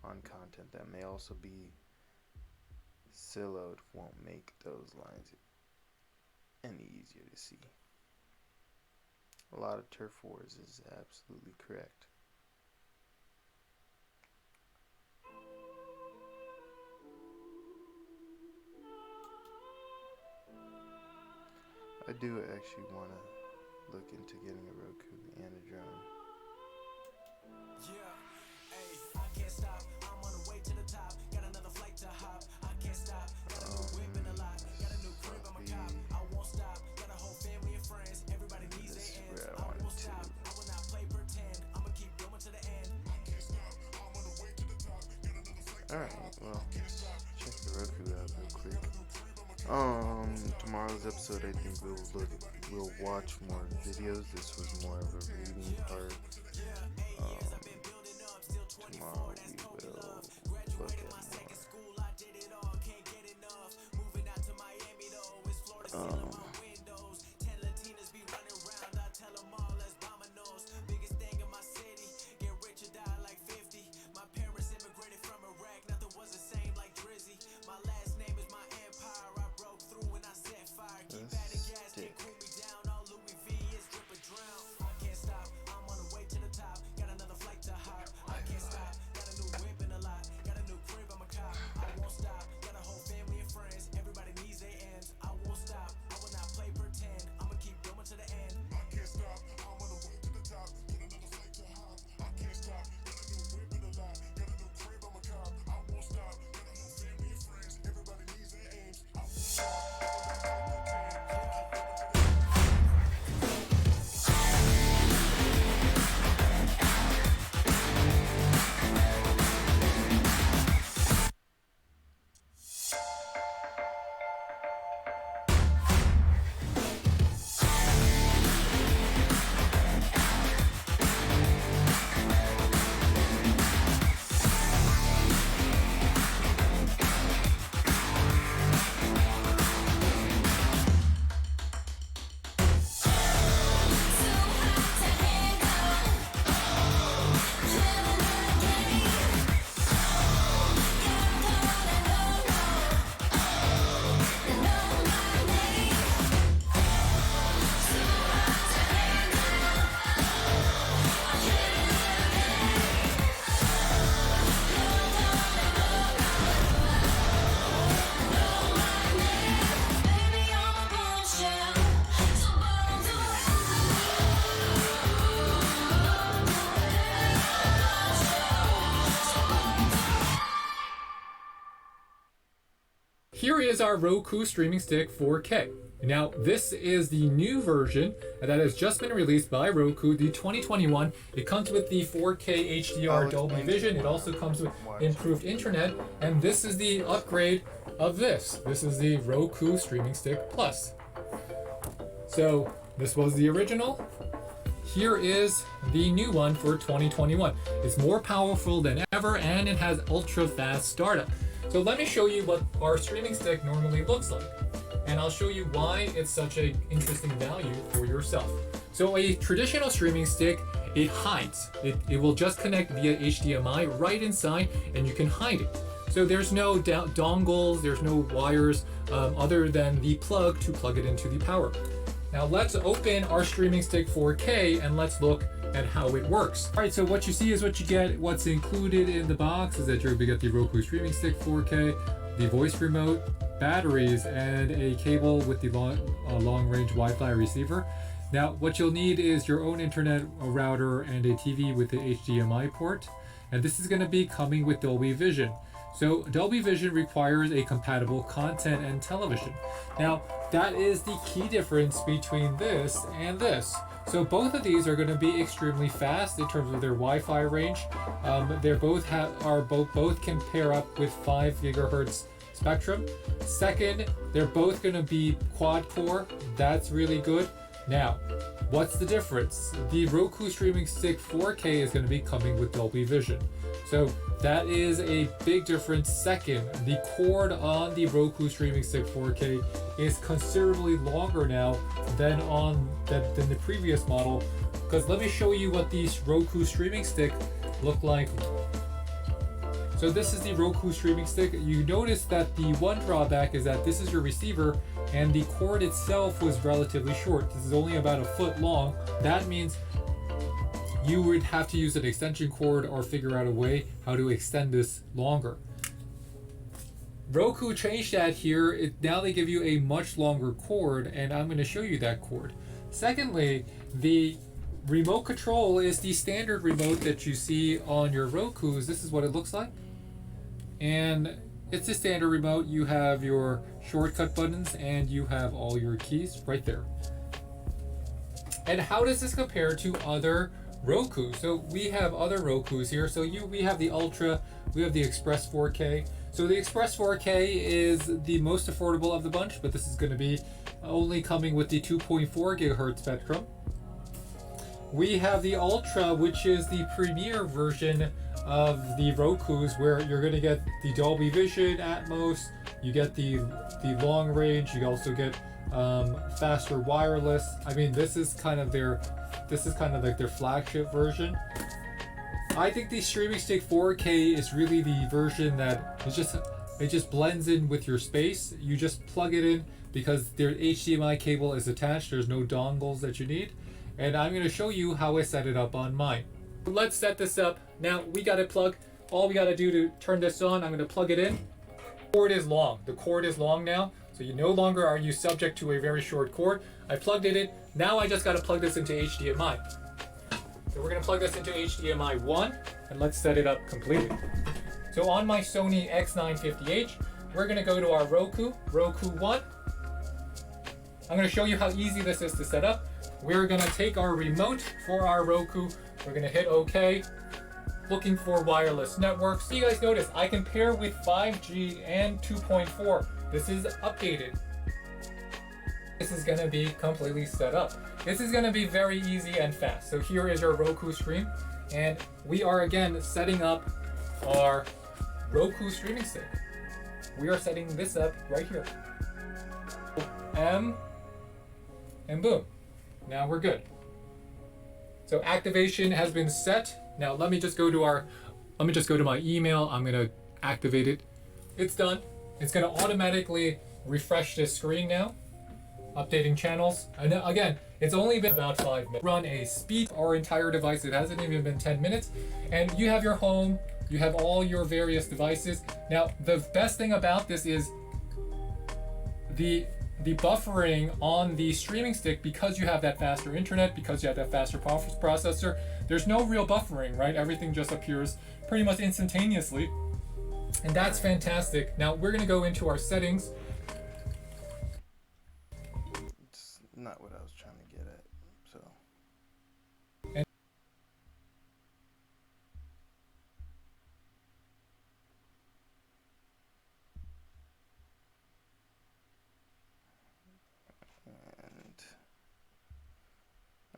on content that may also be siloed, won't make those lines any easier to see. A lot of turf wars is absolutely correct. I do actually want to look into getting a Roku and a drone. Yeah, hey, I can't stop. I'm on the way to the top. Got another flight to hop. I can't stop. Got a new whip and a lot Alright, well, check the Roku out real quick. Tomorrow's episode, I think we'll watch more videos. This was more of a reading part. Tomorrow we will look at more. Here is our Roku streaming stick 4K. Now, this is the new version that has just been released by Roku, the 2021. It comes with the 4K HDR Dolby Vision. It also comes with improved internet, and this is the upgrade of this. This is the Roku Streaming Stick Plus. So, this was the original. Here is the new one for 2021. It's more powerful than ever, and it has ultra-fast startup. So let me show you what our streaming stick normally looks like. And I'll show you why it's such an interesting value for yourself. So a traditional streaming stick, it hides. It will just connect via HDMI right inside, and you can hide it. So there's no dongles, there's no wires other than the plug to plug it into the power. Now let's open our streaming stick 4K and let's look at how it works. All right, so what you see is what you get. What's included in the box is that you get the Roku streaming stick 4K, the voice remote, batteries, and a cable with the long-range Wi-Fi receiver. Now, what you'll need is your own internet, a router, and a TV with the HDMI port. And this is going to be coming with Dolby Vision. So Dolby Vision requires a compatible content and television. Now, that is the key difference between this and this. So both of these are going to be extremely fast in terms of their Wi-Fi range. They both can pair up with 5 gigahertz spectrum. Second, they're both going to be quad core. That's really good. Now, what's the difference? The Roku streaming stick 4K is going to be coming with Dolby Vision. So that is a big difference. Second, the cord on the Roku streaming stick 4K is considerably longer now than the previous model. Because let me show you what these Roku streaming stick look like. So this is the Roku streaming stick. You notice that the one drawback is that this is your receiver and the cord itself was relatively short. This is only about 1 foot long. That means you would have to use an extension cord or figure out a way how to extend this longer. Roku changed that here. Now they give you a much longer cord, and I'm going to show you that cord. Secondly, the remote control is the standard remote that you see on your Rokus. This is what it looks like. And it's a standard remote. You have your shortcut buttons and you have all your keys right there. And how does this compare to other Roku? So we have other Rokus here. So we have the Ultra, we have the Express 4K. So the Express 4K is the most affordable of the bunch, but this is going to be only coming with the 2.4 gigahertz spectrum. We have the Ultra, which is the premier version of the Roku's, where you're going to get the Dolby Vision, Atmos, you get the long range, you also get faster wireless. I mean, this is kind of like their flagship version. I think the Streaming Stick 4K is really the version that it just blends in with your space. You just plug it in because their HDMI cable is attached. There's no dongles that you need. And I'm going to show you how I set it up on mine. Let's set this up. Now we got to plug, all we got to do to turn this on, I'm going to plug it in. The cord is long. The cord is long now, so you no longer are you subject to a very short cord. I plugged it in. Now I just got to plug this into HDMI. So we're going to plug this into HDMI 1 and let's set it up completely. So on my Sony X950H, we're going to go to our Roku 1. I'm going to show you how easy this is to set up. We're going to take our remote for our Roku. We're going to hit OK. Looking for wireless networks. You guys notice I can pair with 5G and 2.4. This is updated. This is going to be completely set up. This is going to be very easy and fast. So here is our Roku stream, and we are again setting up our Roku streaming stick. We are setting this up right here. And boom. Now we're good. So activation has been set. Now let me just go to my email. I'm gonna activate it. It's done. It's gonna automatically refresh this screen now. Updating channels. And again, it's only been about 5 minutes. Run a speed our entire device. It hasn't even been 10 minutes. And you have your home, you have all your various devices. Now, the best thing about this is the buffering on the streaming stick, because you have that faster internet, because you have that faster processor, there's no real buffering, right? Everything just appears pretty much instantaneously. And that's fantastic. Now we're gonna go into our settings. It's not what I was trying to get at, so.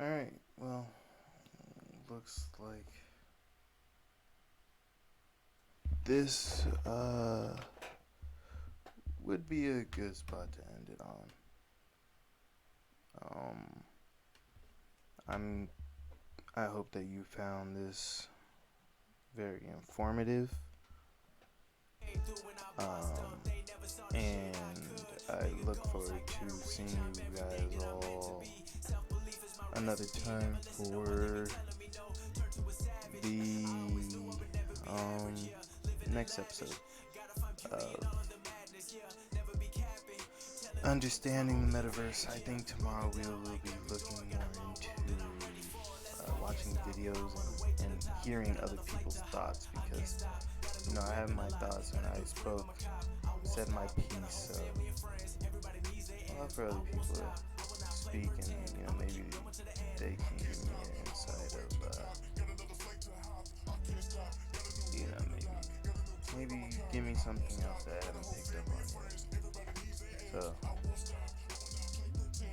Alright, well, looks like this would be a good spot to end it on. I hope that you found this very informative, and I look forward to seeing you guys all another time for the next episode of Understanding the Metaverse. I think tomorrow we will be looking more into watching videos and hearing other people's thoughts, because I have my thoughts when I said my piece, so I'll look for other people to speak, and maybe they can give me an insight of maybe give me something else that I haven't picked up on yet. So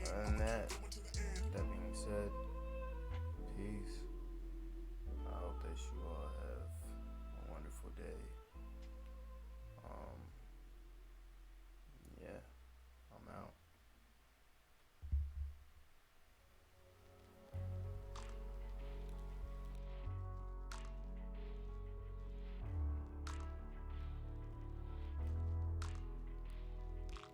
other than that being said, peace. I hope that you all have a wonderful day. Yeah, I'm out.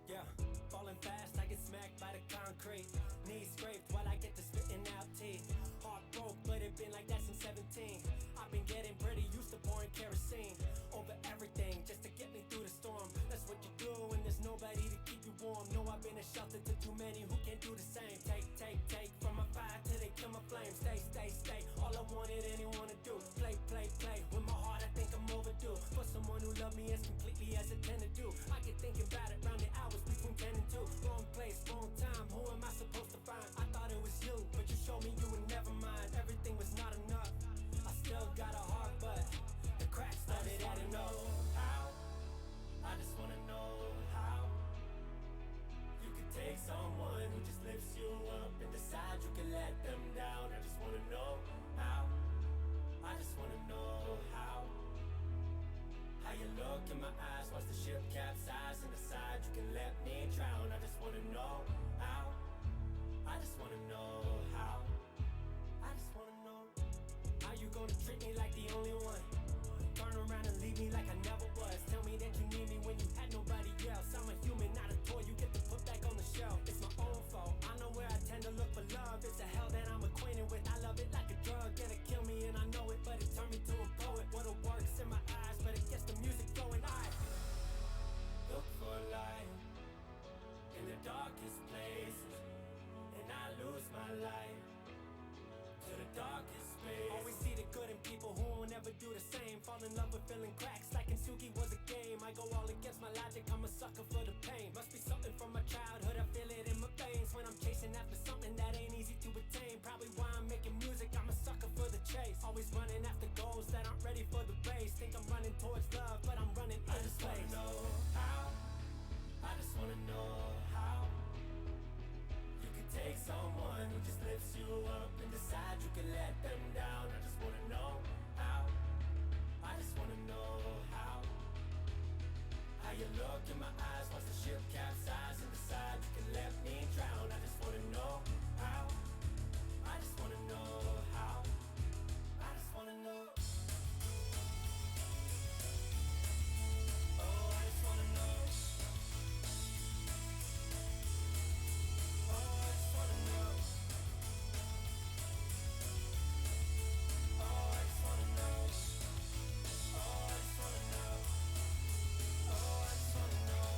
Yeah, falling fast, I get smacked by the concrete. Knees scraped while I get to spitting out teeth. Heart broke, but it been like that since 17. I've been getting pretty used to pouring kerosene over everything just to get me through the storm. That's what you do when there's nobody to keep you warm. No, I've been a shelter to too many who can't do the same. Take from my fire till they kill my flame. Stay. All I wanted anyone to do. Play. With my heart, I think I'm overdue. For someone who loved me as completely as I tend to do. I get thinking about it round the hours between 10 and 2. Wrong place, wrong time. Who am I supposed to find? I thought it was you, but you showed me you would never mind. Everything was not enough. I still got a heart, but the cracks started adding up. How? I just wanna know how you can take someone who just lifts you up and decide you can let them down. I just wanna know how. I just wanna know how. How you look in my eyes, watch the ship capsize and decide you can let me drown. I just wanna know how. I just wanna know how. I just wanna know how you gonna treat me like the only one. Turn around and leave me like I never was. Tell me that you need me when you had nobody else. I'm a human, not a toy you get to put back on the shelf. It's my own fault, I know where I tend to look for love. It's a hell that I'm acquainted with. I love it like a drug, gonna kill me and I know it, but it turned me to a poet. What works in my eyes, but it gets the music going. I look for light in the darkest places, and I lose my light to the darkest space. Always see the good in people who won't ever do the same. Fall in love with filling cracks like Kintsugi was a game. I go all against my logic, I'm a sucker for the pain. Must be something from my childhood, I feel it in my veins. When I'm chasing after something that ain't easy to attain. Probably why I'm making music, I'm a sucker for the chase. Always running after goals that aren't ready for the race. Think I'm running towards love, but I'm running in place. I just wanna know how. I just wanna know how you can take someone who just lifts you up and decide you can let them down. I just wanna know how. I just wanna know how. How you look in my eyes, watch the ship capsize and decide you can let me drown. I just wanna know how. I just wanna know how. I just wanna know. Oh, I just wanna know. Oh, I just wanna know. Oh, I just wanna know. Oh, I just wanna know. Oh, I just wanna know.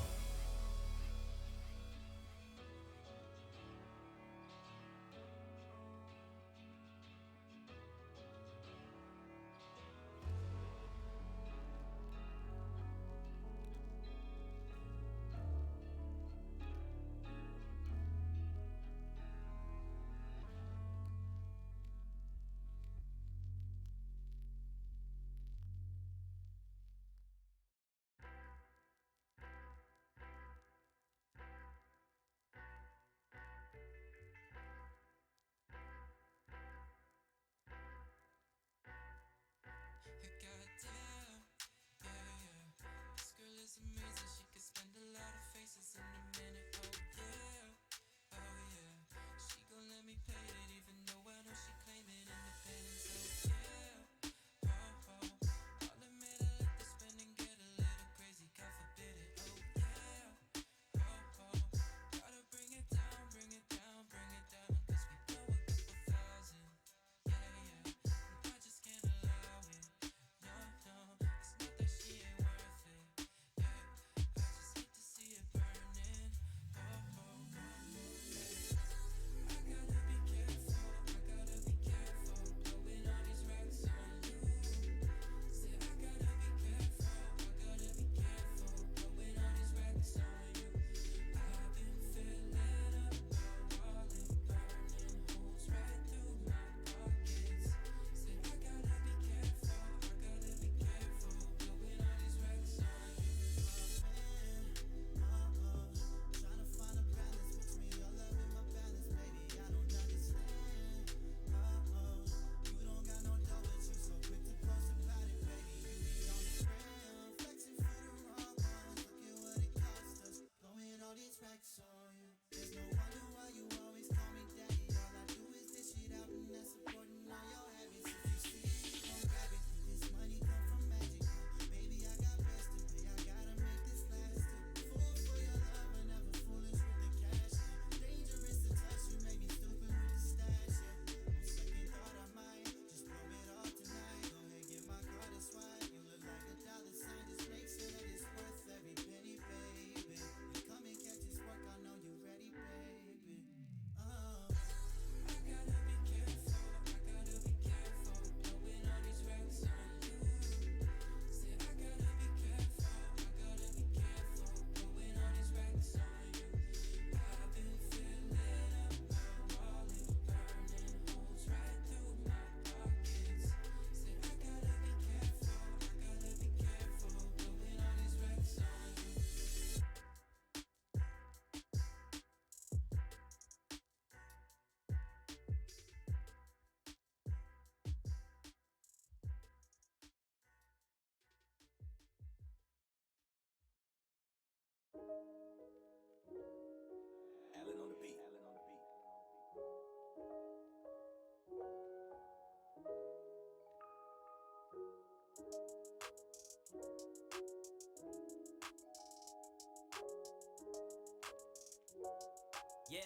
Yeah.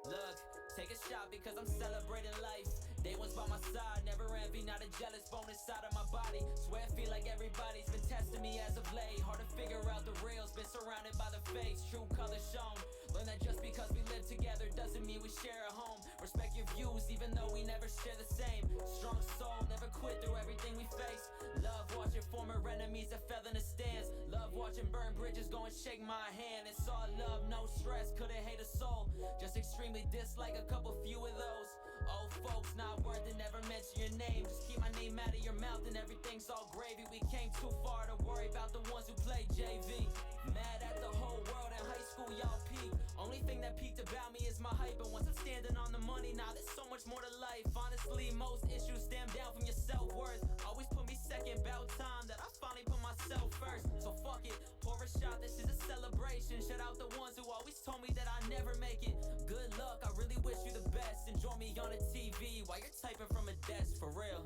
Look, take a shot because I'm celebrating life. Day one's by my side, never envy, not a jealous bone inside of my body. Swear I feel like everybody's been testing me as of late. Hard to figure out the reals, been surrounded by the fakes. True colors shown. Learn that just because we live together doesn't mean we share a home. Respect your views even though we never share the same. Strong soul, never quit through everything we face. Love watching former enemies that fell in the stands. Love watching burn bridges, go and shake my hand. It's all love, no stress, couldn't hate a soul. Just extremely dislike a couple few of those. Old folks not worth it, never mention your name. Just keep my name out of your mouth and everything's all gravy. We came too far to worry about the ones who play JV. Mad at the whole world in high school, y'all peak. Only thing that peaked about me is my hype. But once I'm standing on the money, now there's so much more to life. Honestly, most issues stem down from your self-worth. Always put me second, about time that I finally put myself first. So fuck it, pour a shot, this is a celebration. Shout out the ones who always told me that I never make it. Good luck, I really wish you the best. Enjoy me on the TV while you're typing from a desk, for real.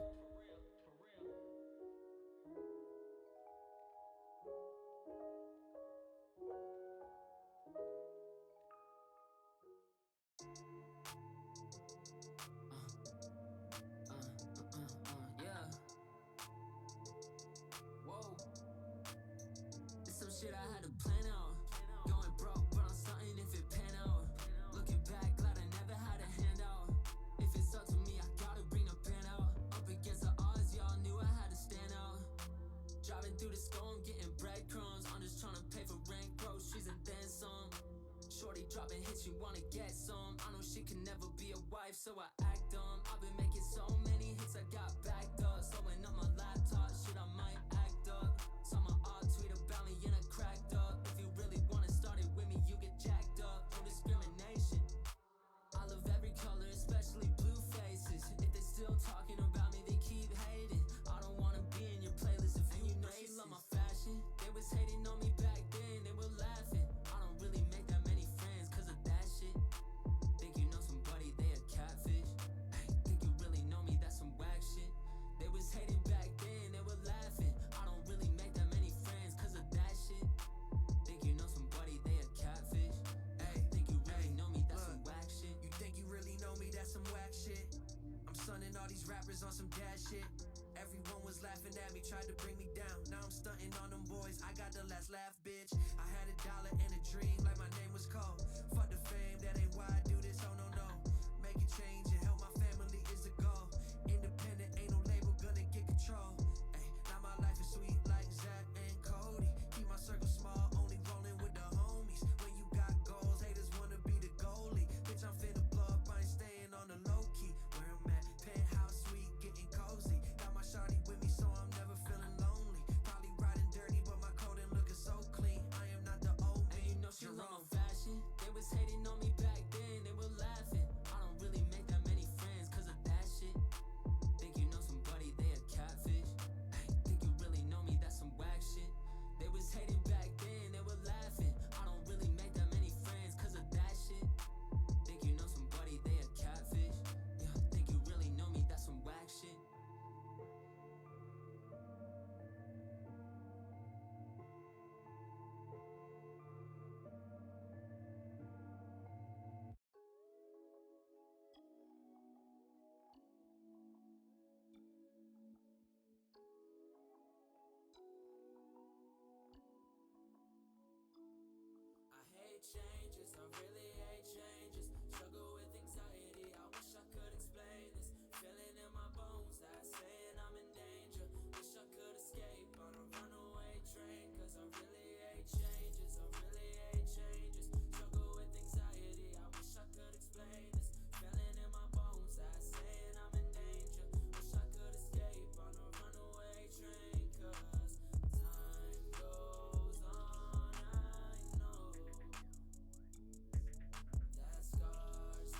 Yeah. Whoa. It's some shit I had to plan out. Going broke, but I'm starting if it pan out. Looking back, glad I never had a handout. If it's up to me, I gotta bring the pen out. Up against the odds, y'all knew I had to stand out. Driving through the storm, getting breadcrumbs. I'm just trying to pay for rent, groceries, and then some. Shorty dropping hits, she wanna get some. I know she can never be a wife, so I act dumb. I've been making so many hits, I got backed up. Slowing up my laptop, shit, I might act up. Saw my odd tweet about me and I cracked up. If you really wanna start it with me, you get jacked up. No discrimination. I love every color, especially blue faces. If they still talking about me, they keep hating. I don't wanna be in your playlist if you know she love my fashion. They was hating on me back then, they were laughing. I don't really make that many friends cause of that shit. Think you know somebody, they a catfish. Ay, think you really know me, that's some whack shit. They was hating back then, they were laughing. I don't really make that many friends cause of that shit. Think you know somebody, they a catfish. Ay, think you really know me, that's some whack shit. You think you really know me, that's some whack shit. I'm sunning all these rappers on some dad shit. Everyone was laughing at me, tried to bring me down. Now I'm stunting on them boys, I got the last laugh, bitch. I had $1 and a dream, like my name was Cole. Fuck the fame, that ain't why I do this, oh no, no. Make a change and help my family is the goal. Independent, ain't no label gonna get control. Ay, now my life is sweet like Zach and Cody. Keep my circle small, only rolling with the homies. When you got goals, haters wanna be the goalie. Bitch, I'm finna blow up, I ain't staying on the low key. Where I'm at, penthouse suite, getting cozy. Got my shawty with me, so I'm never feeling lonely. Probably riding dirty, but my coat and looking so clean. I am not the old me. And you know she love my fashion. They was hating on me back then, they were laughing. I don't really make that many friends cause of that shit. Think you know somebody, they a catfish. Ay, think you really know me, that's some whack shit. They was hating back then, they were laughing. I don't really make that many friends cause of that shit. Think you know somebody, they a catfish. Yeah, think you really know me, that's some whack shit. I hate changes, I really hate changes. Struggle with anxiety, I wish I could explain this. Feeling in my bones that saying I'm in danger. Wish I could escape on a runaway train. Cause I really hate changes, I really hate changes. Struggle with anxiety, I wish I could explain this. Feeling in my bones that saying I'm in danger. Wish I could escape on a runaway train. Cause time goes on, I know that scars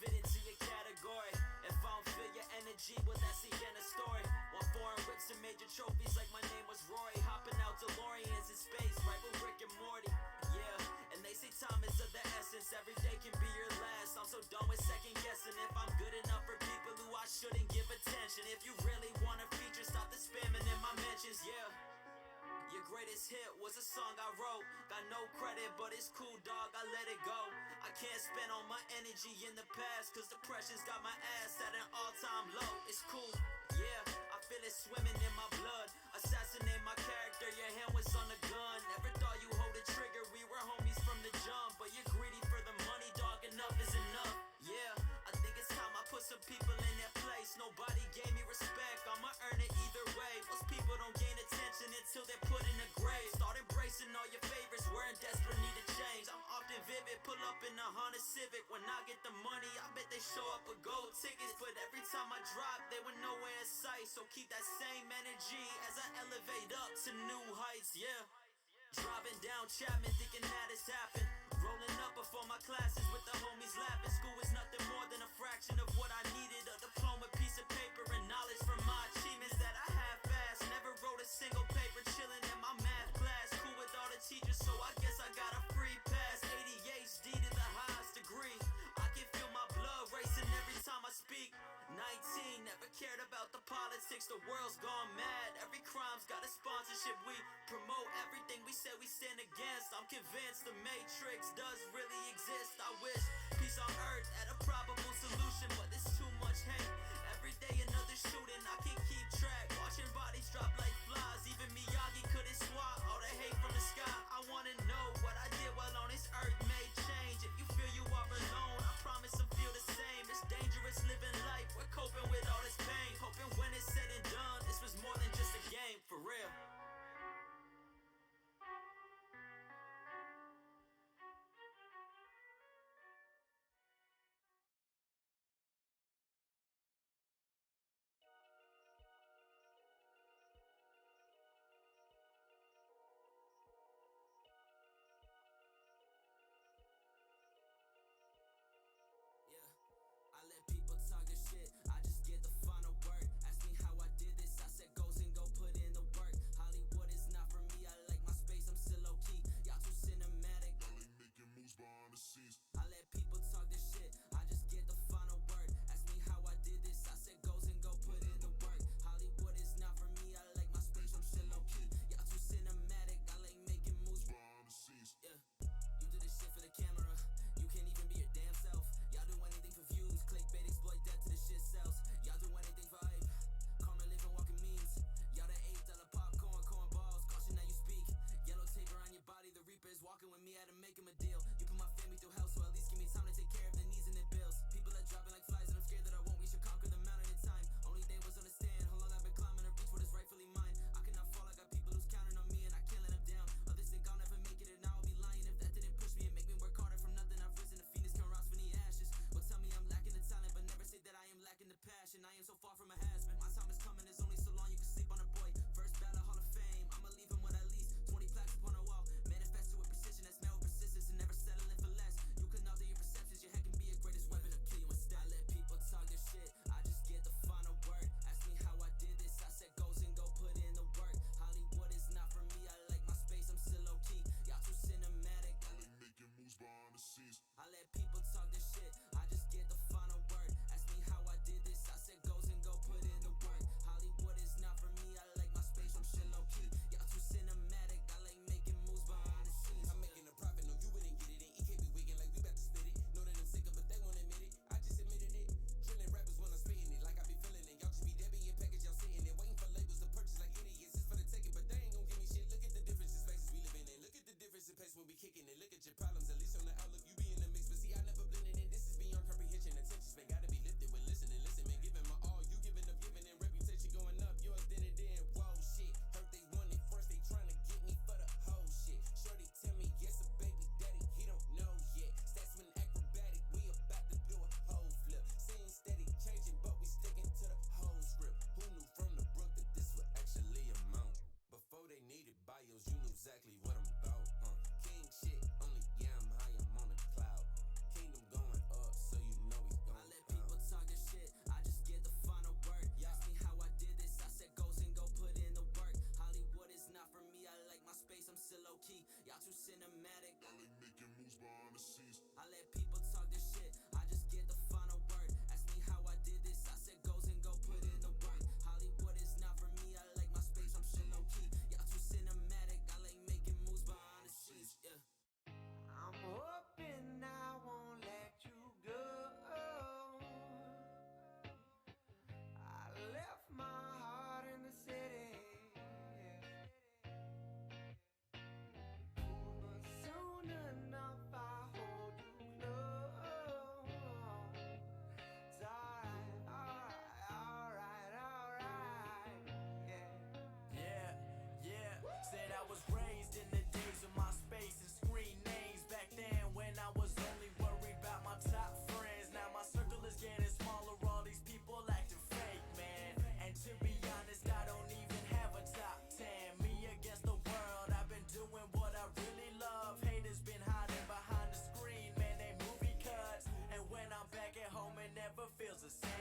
fit into your category. If I don't feel your energy, well that's the end of story. Want foreign whips and major trophies like my name was Roy. Hopping out DeLoreans in space, right with Rick and Morty. Yeah, and they say time is of the essence. Every day can be your last. I'm so done with second guessing if I'm good enough for people who I shouldn't give attention. If you really want a feature, stop the spamming in my mentions. Yeah. Your greatest hit was a song I wrote. Got no credit, but it's cool, dog, I let it go. I can't spend all my energy in the past, cause depression's got my ass at an all-time low. It's cool, yeah, I feel it swimming in my blood. Assassinate my character, your hand was on the gun. Never thought you hold a trigger, we were homies from the jump. But you're greedy for the money, dog, enough is enough. Yeah, I think it's time I put some people in their place. Nobody gave me respect, I'ma earn it either way. Most people don't gain attention until they're put in the grave. Start embracing all your favorites, we're in desperate need of change. I'm often vivid, pull up in a Honda Civic. When I get the money, I bet they show up with gold tickets. But every time I drop, they were nowhere in sight. So keep that same energy as I elevate up to new heights, yeah. Driving down Chapman, thinking that has happened. Rolling up before my classes with the homies laughing. School is nothing more than a fraction of what I needed. A diploma, piece of paper, and knowledge from my achievements that I half-assed. Never wrote a single paper, chilling in my math class. Cool with all the teachers, so I guess I got a free pass. ADHD to the highest degree. I can feel my blood racing every time I speak. 19, never cared about the politics, the world's gone mad. Every crime's got a sponsorship, we promote everything we said we stand against. I'm convinced the Matrix does really exist. I wish peace on earth had a probable solution, but it's too much hate. Every day another shooting, I can't keep track. Watching bodies drop like flies, even Miyagi couldn't swat all the hate from the sky. I wanna know what I did while on this earth may change. If you feel you are alone, I promise I feel the same. It's dangerous living life, we're coping with all this pain. Hoping when it's said and done, this was more than just a game, for real. never feels the same.